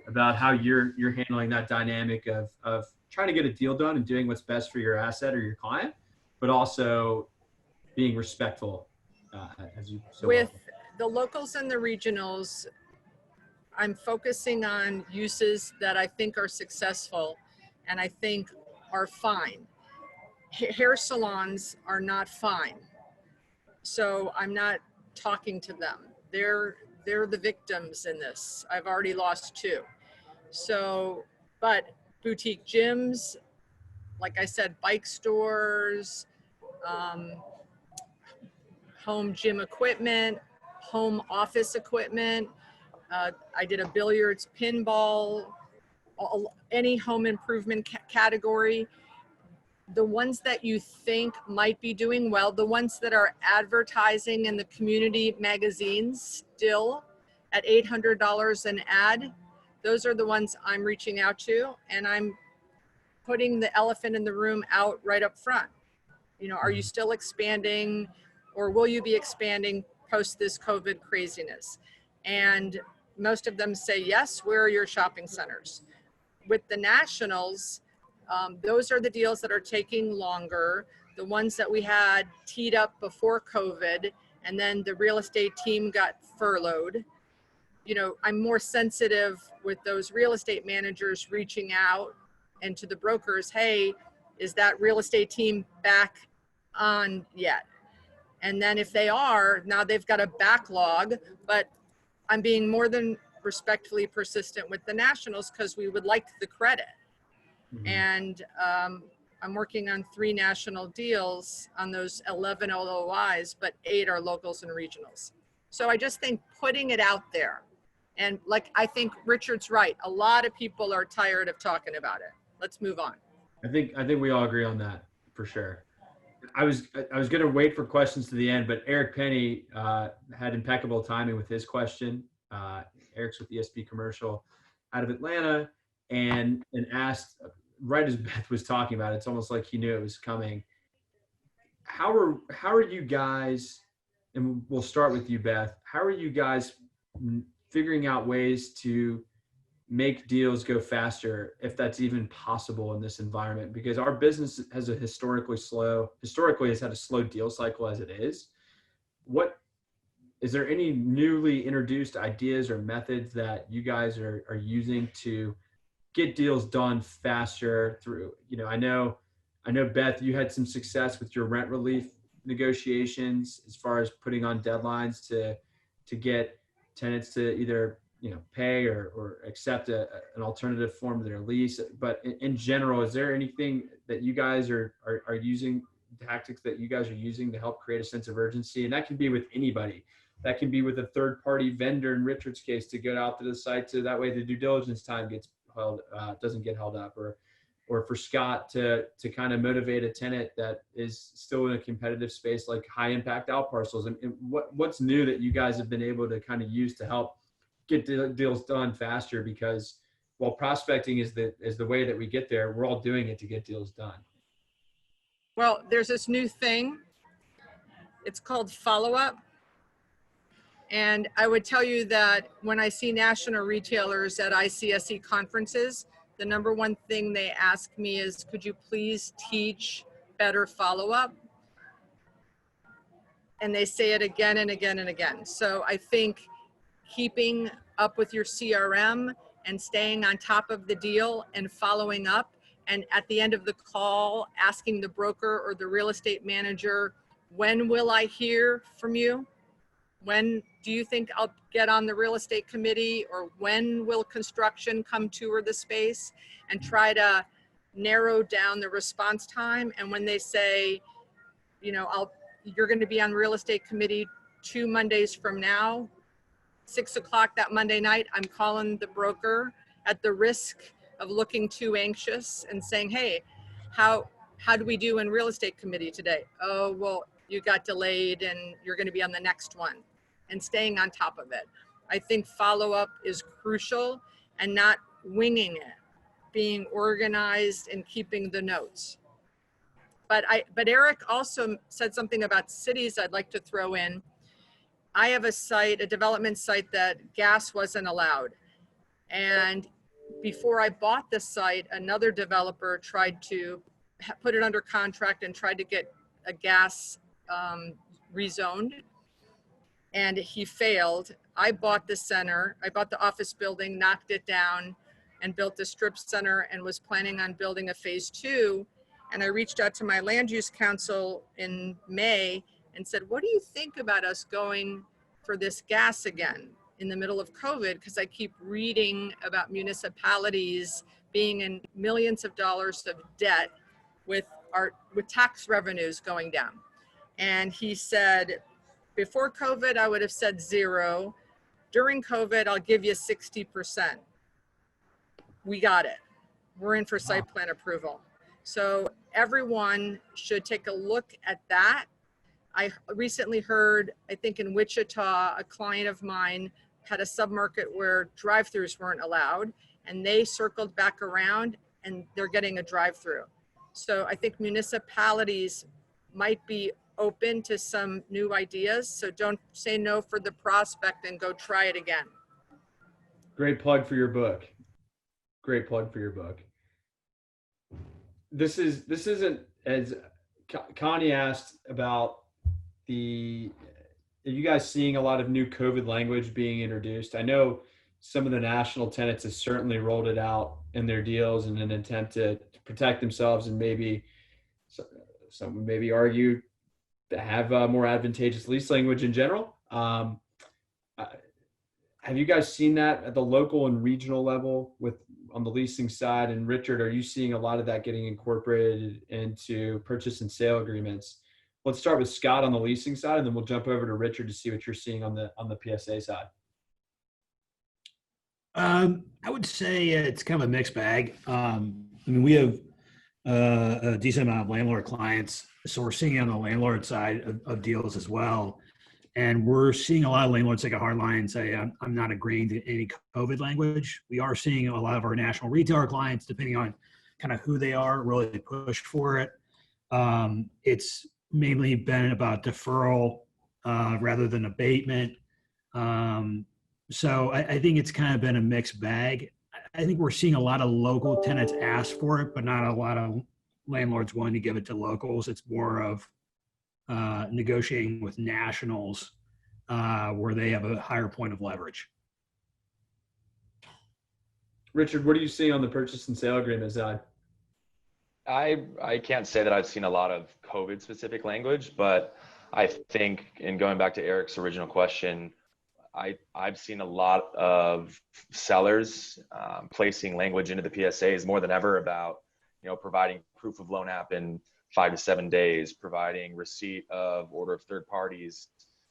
about how you're handling that dynamic of trying to get a deal done and doing what's best for your asset or your client, but also being respectful as you so With well. the locals and the regionals, I'm focusing on uses that I think are successful and I think are fine. Hair salons are not fine. So I'm not talking to them. They're the victims in this. I've already lost 2. So, but boutique gyms, like I said, bike stores, home gym equipment, home office equipment. I did a billiards, pinball, any home improvement category. The ones that you think might be doing well, the ones that are advertising in the community magazines still at $800 an ad, those are the ones I'm reaching out to, and I'm putting the elephant in the room out right up front. Are you still expanding, or will you be expanding post this COVID craziness? And most of them say, yes, where are your shopping centers? With the nationals, those are the deals that are taking longer. The ones that we had teed up before COVID, and then the real estate team got furloughed. I'm more sensitive with those real estate managers reaching out and to the brokers, hey, is that real estate team back on yet? And then if they are, now they've got a backlog, but I'm being more than respectfully persistent with the nationals because we would like the credit. Mm-hmm. And I'm working on 3 national deals on those 11 LOIs, but 8 are locals and regionals. So I just think putting it out there, and I think Richard's right. A lot of people are tired of talking about it. Let's move on. I think we all agree on that for sure. I was going to wait for questions to the end, but Eric Penny had impeccable timing with his question. Eric's with ESP Commercial out of Atlanta, and asked right as Beth was talking about it, it's almost like he knew it was coming. How are you guys, and we'll start with you, Beth, how are you guys figuring out ways to make deals go faster, if that's even possible in this environment? Because our business has historically has had a slow deal cycle as it is. Is there any newly introduced ideas or methods that you guys are using to get deals done faster through, I know Beth, you had some success with your rent relief negotiations as far as putting on deadlines to get tenants to either pay or accept an alternative form of their lease. But in general, is there anything that you guys are using, tactics that you guys are using to help create a sense of urgency? And that can be with anybody. That can be with a third-party vendor in Richard's case to get out to the site, so that way the due diligence time doesn't get held up, or for Scott to kind of motivate a tenant that is still in a competitive space like high impact out parcels. And what's new that you guys have been able to kind of use to help get deals done faster? Because while prospecting is the way that we get there, we're all doing it to get deals done. Well, there's this new thing. It's called follow-up. And I would tell you that when I see national retailers at ICSC conferences, the number one thing they ask me is, could you please teach better follow-up? And they say it again and again and again. So I think keeping up with your CRM and staying on top of the deal and following up, and at the end of the call, asking the broker or the real estate manager, when will I hear from you? When do you think I'll get on the real estate committee, or when will construction come tour the space, and try to narrow down the response time. And when they say, you know, you're going to be on real estate committee 2 Mondays from now, 6 o'clock that Monday night, I'm calling the broker at the risk of looking too anxious and saying, hey, how do we do in real estate committee today? Oh, well, you got delayed and you're going to be on the next one, and staying on top of it. I think follow-up is crucial, and not winging it, being organized and keeping the notes. But Eric also said something about cities I'd like to throw in. I have a site, a development site, that gas wasn't allowed. And before I bought the site, another developer tried to put it under contract and tried to get a gas rezoned, and he failed. I bought the center, I bought the office building, knocked it down, and built a strip center, and was planning on building a phase 2. And I reached out to my land use council in May and said, what do you think about us going for this gas again in the middle of COVID? Because I keep reading about municipalities being in millions of dollars of debt with tax revenues going down. And he said, before COVID, I would have said 0. During COVID, I'll give you 60%. We got it. We're in for site plan approval. So everyone should take a look at that. I recently heard, I think in Wichita, a client of mine had a submarket where drive-throughs weren't allowed, and they circled back around and they're getting a drive-through. So I think municipalities might be open to some new ideas. So don't say no for the prospect and go try it again. Great plug for your book. Great plug for your book. This isn't, as Connie asked about are you guys seeing a lot of new COVID language being introduced? I know some of the national tenants have certainly rolled it out in their deals in an attempt to protect themselves, and maybe some would maybe argue to have more advantageous lease language in general. Have you guys seen that at the local and regional level on the leasing side? And Richard, are you seeing a lot of that getting incorporated into purchase and sale agreements? Let's start with Scott on the leasing side, and then we'll jump over to Richard to see what you're seeing on the PSA side. I would say it's kind of a mixed bag. I mean, we have a decent amount of landlord clients, so we're seeing it on the landlord side of deals as well. And we're seeing a lot of landlords take a hard line and say, I'm not agreeing to any COVID language. We are seeing a lot of our national retailer clients, depending on kind of who they are, really push for it. It's mainly been about deferral rather than abatement. So I think it's kind of been a mixed bag. I think we're seeing a lot of local tenants ask for it, but not a lot of landlords willing to give it to locals. It's more of negotiating with nationals where they have a higher point of leverage. Richard, what are you seeing on the purchase and sale agreement side? I can't say that I've seen a lot of COVID specific language, but I think, in going back to Eric's original question, I've seen a lot of sellers placing language into the PSAs more than ever about, providing proof of loan app in 5 to 7 days, providing receipt of order of third parties,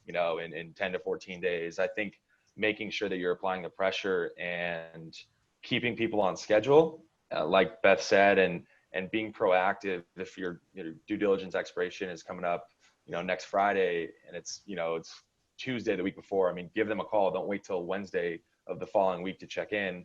in 10 to 14 days. I think making sure that you're applying the pressure and keeping people on schedule, like Beth said, and being proactive. If your due diligence expiration is coming up, next Friday, and it's Tuesday the week before, I mean, give them a call. Don't wait till Wednesday of the following week to check in.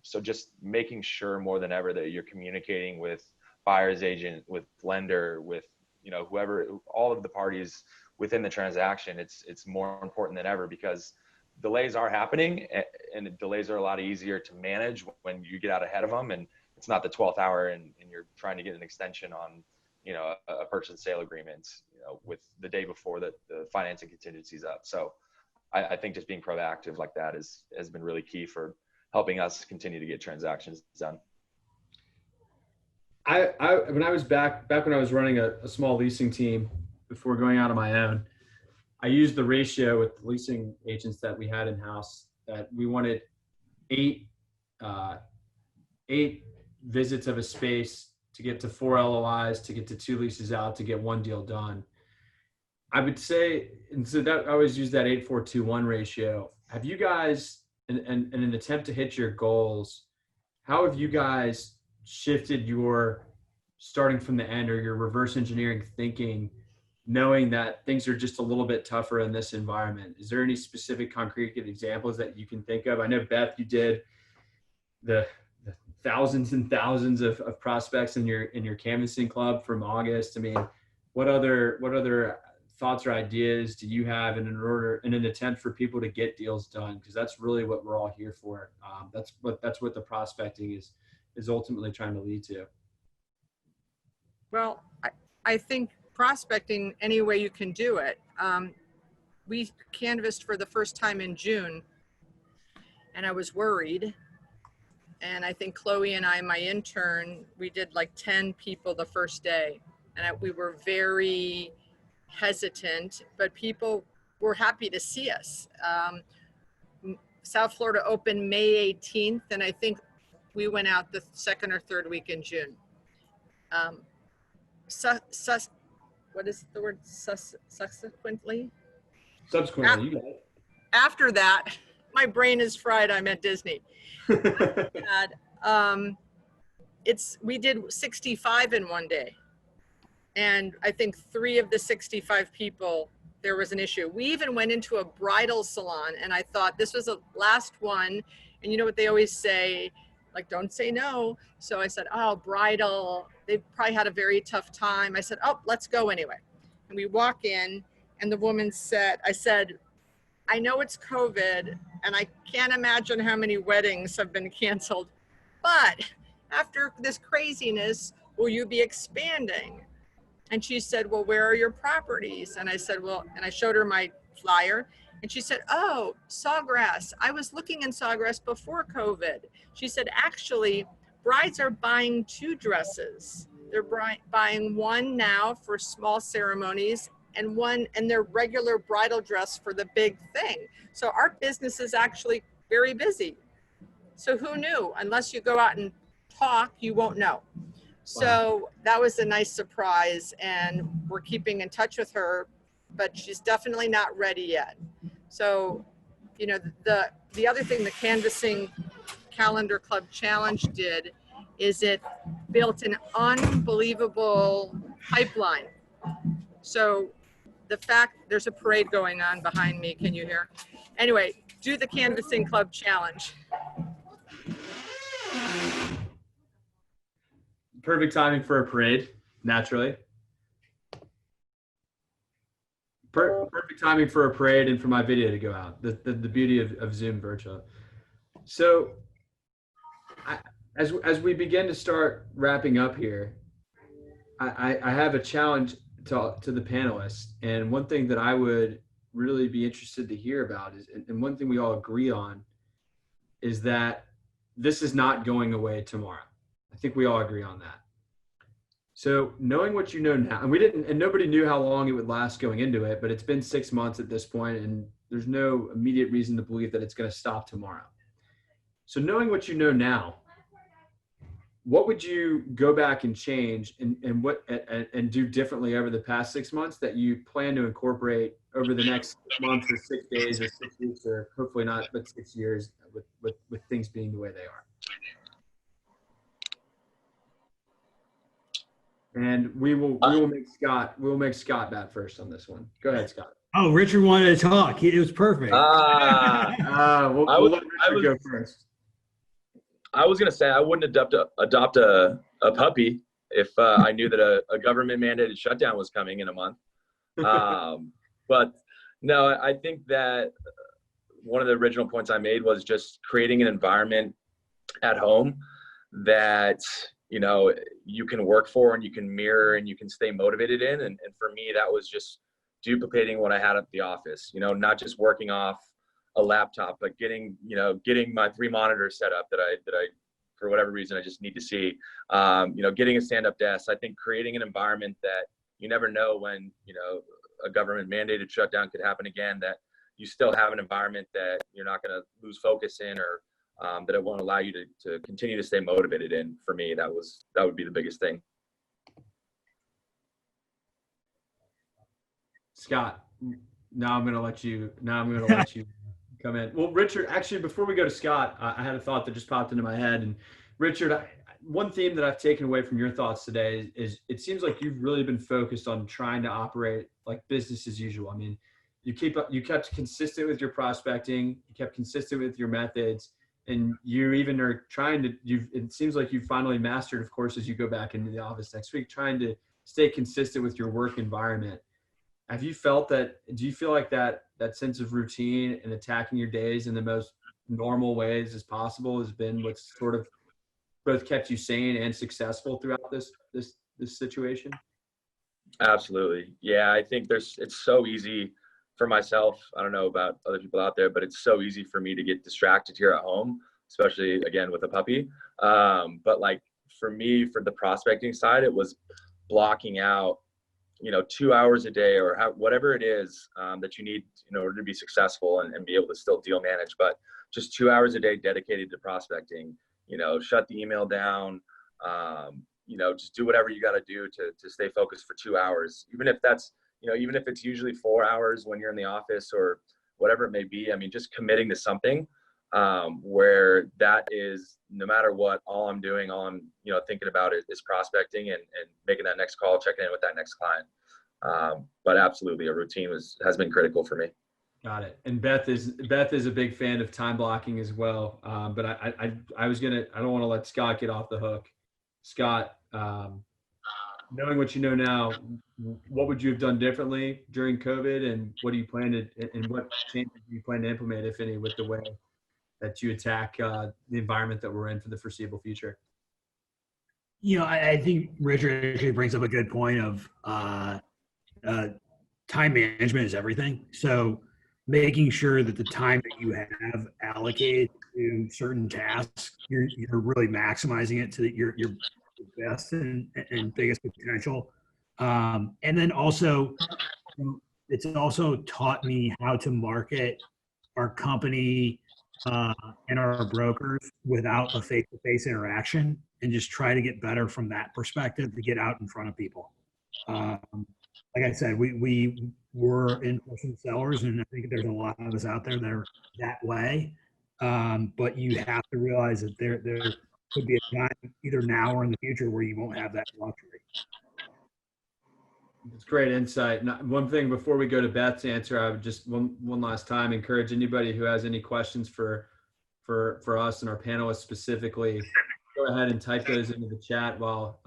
So just making sure more than ever that you're communicating with buyer's agent, with lender, with, you know, whoever, all of the parties within the transaction. It's more important than ever, because delays are happening, and delays are a lot easier to manage when you get out ahead of them, and it's not the 12th hour and you're trying to get an extension on, you know, a purchase and sale agreement, you know, with the day before that the financing contingency's up. So I think just being proactive like that has been really key for helping us continue to get transactions done. When I was back when I was running a small leasing team before going out on my own, I used the ratio with the leasing agents that we had in house, that we wanted eight visits of a space to get to 4 LOIs, to get to 2 leases out, to get 1 deal done. I would say, and so that I always use that 8-4-2-1 ratio. Have you guys, in an attempt to hit your goals, how have you guys shifted your starting from the end, or your reverse engineering thinking, knowing that things are just a little bit tougher in this environment? Is there any specific concrete examples that you can think of? I know, Beth, you did the thousands and thousands of prospects in your canvassing club from August. I mean, what other thoughts or ideas do you have in an attempt for people to get deals done? Because that's really what we're all here for. That's what the prospecting is ultimately trying to lead to. Well, I think prospecting any way you can do it. We canvassed for the first time in June, and I was worried. And I think Chloe and I, my intern, we did like 10 people the first day, and we were very hesitant, but people were happy to see us. South Florida opened May 18th, and I think we went out the 2nd or 3rd week in June. What is the word? Subsequently, you got it. After that, my brain is fried. I'm at Disney. We did 65 in one day. And I think 3 of the 65 people, there was an issue. We even went into a bridal salon, and I thought this was the last one. And you know what they always say, like, don't say no. So I said, oh, bridal, they probably had a very tough time. I said, oh, let's go anyway. And we walk in, and the woman said, I know it's COVID, and I can't imagine how many weddings have been canceled, but after this craziness, will you be expanding? And she said, well, where are your properties? And I said, well, and I showed her my flyer, and she said, oh, Sawgrass. I was looking in Sawgrass before COVID. She said, actually, brides are buying 2 dresses. They're buying one now for small ceremonies, and one and their regular bridal dress for the big thing. So our business is actually very busy. So who knew? Unless you go out and talk, you won't know. So that was a nice surprise, and we're keeping in touch with her, but she's definitely not ready yet. So, you know, the other thing the Canvassing Calendar Club Challenge did is it built an unbelievable pipeline. So the fact, there's a parade going on behind me, can you hear? Anyway, do the Canvassing Club Challenge. Perfect timing for a parade, naturally. Perfect timing for a parade and for my video to go out. The beauty of Zoom virtual. So as we begin to start wrapping up here, I have a challenge to the panelists. And one thing that I would really be interested to hear about is, and one thing we all agree on, is that this is not going away tomorrow. I think we all agree on that. So knowing what you know now, and nobody knew how long it would last going into it, but it's been 6 months at this point, and there's no immediate reason to believe that it's going to stop tomorrow. So knowing what you know now, what would you go back and change and do differently over the past 6 months that you plan to incorporate over the next month or 6 days or 6 weeks, or hopefully not, but 6 years, with things being the way they are? And we will make Scott bat first on this one. Go ahead, Scott. Oh, Richard wanted to talk. It was perfect. We'll let Richard go first. I was going to say I wouldn't adopt a puppy if I knew that a government mandated shutdown was coming in a month. But no, I think that one of the original points I made was just creating an environment at home that, you know, you can work for and you can mirror and you can stay motivated in. And for me, that was just duplicating what I had at the office, you know, not just working off a laptop, but getting my 3 monitors set up that I, for whatever reason, I just need to see, you know, getting a stand-up desk. I think creating an environment that you never know when, you know, a government mandated shutdown could happen again, that you still have an environment that you're not going to lose focus in, or that it won't allow you to continue to stay motivated in. For me, that would be the biggest thing. Scott, now I'm going to let you come in. Well, Richard, actually, before we go to Scott, I had a thought that just popped into my head. And Richard, one theme that I've taken away from your thoughts today is it seems like you've really been focused on trying to operate like business as usual. I mean, you kept consistent with your prospecting, you kept consistent with your methods, and you even are trying to, it seems like you've finally mastered, of course, as you go back into the office next week, trying to stay consistent with your work environment. Have you felt that, do you feel like that sense of routine and attacking your days in the most normal ways as possible has been what's sort of both kept you sane and successful throughout this situation? Absolutely. Yeah, I think it's so easy for myself. I don't know about other people out there, but it's so easy for me to get distracted here at home, especially again with a puppy. But like for me, for the prospecting side, it was blocking out, you know, 2 hours a day or whatever it is that you need in order to be successful and be able to still deal manage, but just 2 hours a day dedicated to prospecting. You know, shut the email down, you know, just do whatever you got to do to stay focused for 2 hours, even if that's, you know, even if it's usually 4 hours when you're in the office or whatever it may be. I mean, just committing to something where that is, no matter what, all I'm doing, all I'm, you know, thinking about is prospecting and making that next call, checking in with that next client. But absolutely, a routine has been critical for me. Got it. And Beth is a big fan of time blocking as well. But I don't want to let Scott get off the hook. Scott, knowing what you know now, what would you have done differently during COVID, and what do you plan to, and what changes do you plan to implement, if any, with the way that you attack the environment that we're in for the foreseeable future? You know, I think Richard actually brings up a good point of time management is everything. So making sure that the time that you have allocated to certain tasks, you're really maximizing it to your best and biggest potential. And then also, it's also taught me how to market our company and our brokers without a face-to-face interaction, and just try to get better from that perspective to get out in front of people. Like I said, we were in-person sellers, and I think there's a lot of us out there that are that way. But you have to realize that there could be a time, either now or in the future, where you won't have that luxury. It's great insight. One thing before we go to Beth's answer, I would just one last time encourage anybody who has any questions for us and our panelists specifically, go ahead and type those into the chat while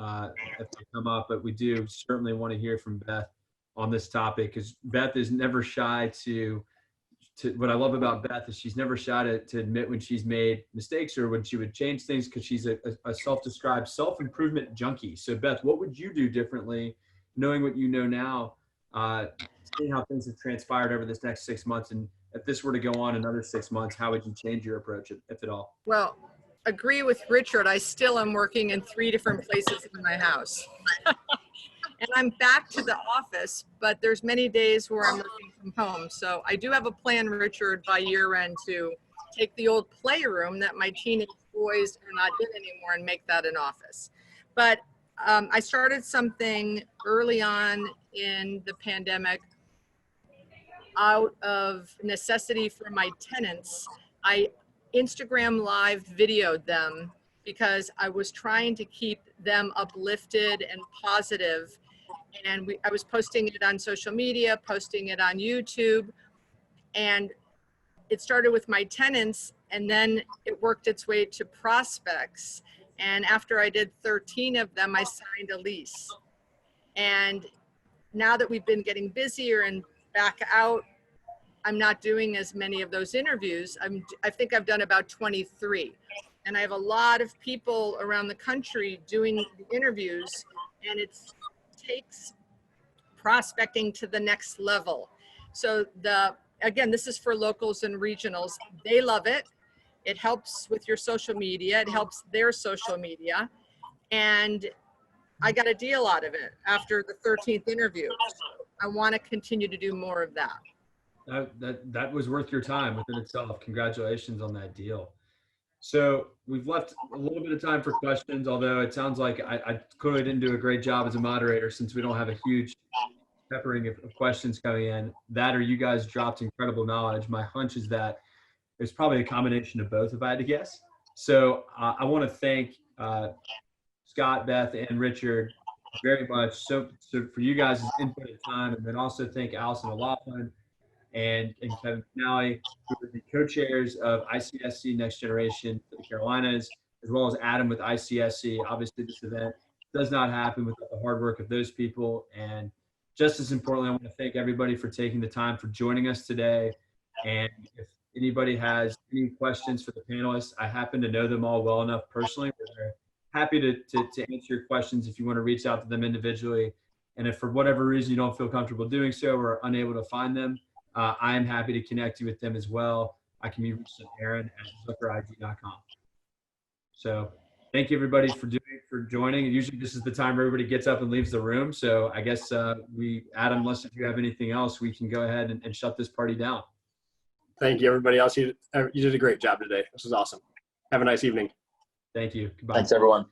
if they come up. But we do certainly want to hear from Beth on this topic, because Beth is never shy to what I love about Beth is she's never shy to admit when she's made mistakes or when she would change things, because she's a self-described self-improvement junkie. So Beth, what would you do differently, knowing what you know now, seeing how things have transpired over this next 6 months, and if this were to go on another 6 months, how would you change your approach, if at all? Well, agree with Richard. I still am working in 3 different places in my house. And I'm back to the office, but there's many days where I'm working from home. So I do have a plan, Richard, by year end to take the old playroom that my teenage boys are not in anymore and make that an office. But I started something early on in the pandemic out of necessity for my tenants. I Instagram live videoed them because I was trying to keep them uplifted and positive. And I was posting it on social media, posting it on YouTube. And it started with my tenants, And then it worked its way to prospects. And after I did 13 of them, I signed a lease. And now that we've been getting busier and back out, I'm not doing as many of those interviews. I think I've done about 23. And I have a lot of people around the country doing the interviews, and it takes prospecting to the next level. So again, this is for locals and regionals. They love it. It helps with your social media. It helps their social media. And I got a deal out of it after the 13th interview. I want to continue to do more of that. That was worth your time within itself. Congratulations on that deal. So we've left a little bit of time for questions, although it sounds like I clearly didn't do a great job as a moderator since we don't have a huge peppering of questions coming in. That or you guys dropped incredible knowledge. My hunch is that it's probably a combination of both, if I had to guess. So I want to thank Scott, Beth, and Richard very much. So for you guys' input and time, and then also thank Allison O'Loughlin and Kevin Finale, who are the co-chairs of ICSC Next Generation for the Carolinas, as well as Adam with ICSC. Obviously, this event does not happen without the hard work of those people. And just as importantly, I want to thank everybody for taking the time for joining us today. And if anybody has any questions for the panelists, I happen to know them all well enough personally. We're happy to answer your questions if you want to reach out to them individually. And if for whatever reason you don't feel comfortable doing so or are unable to find them, I am happy to connect you with them as well. I can be reached at Aaron@zuckerig.com. So thank you everybody for joining. Usually this is the time everybody gets up and leaves the room. So I guess Adam, unless if you have anything else, we can go ahead and shut this party down. Thank you, everybody else. You did a great job today. This was awesome. Have a nice evening. Thank you. Goodbye. Thanks, everyone.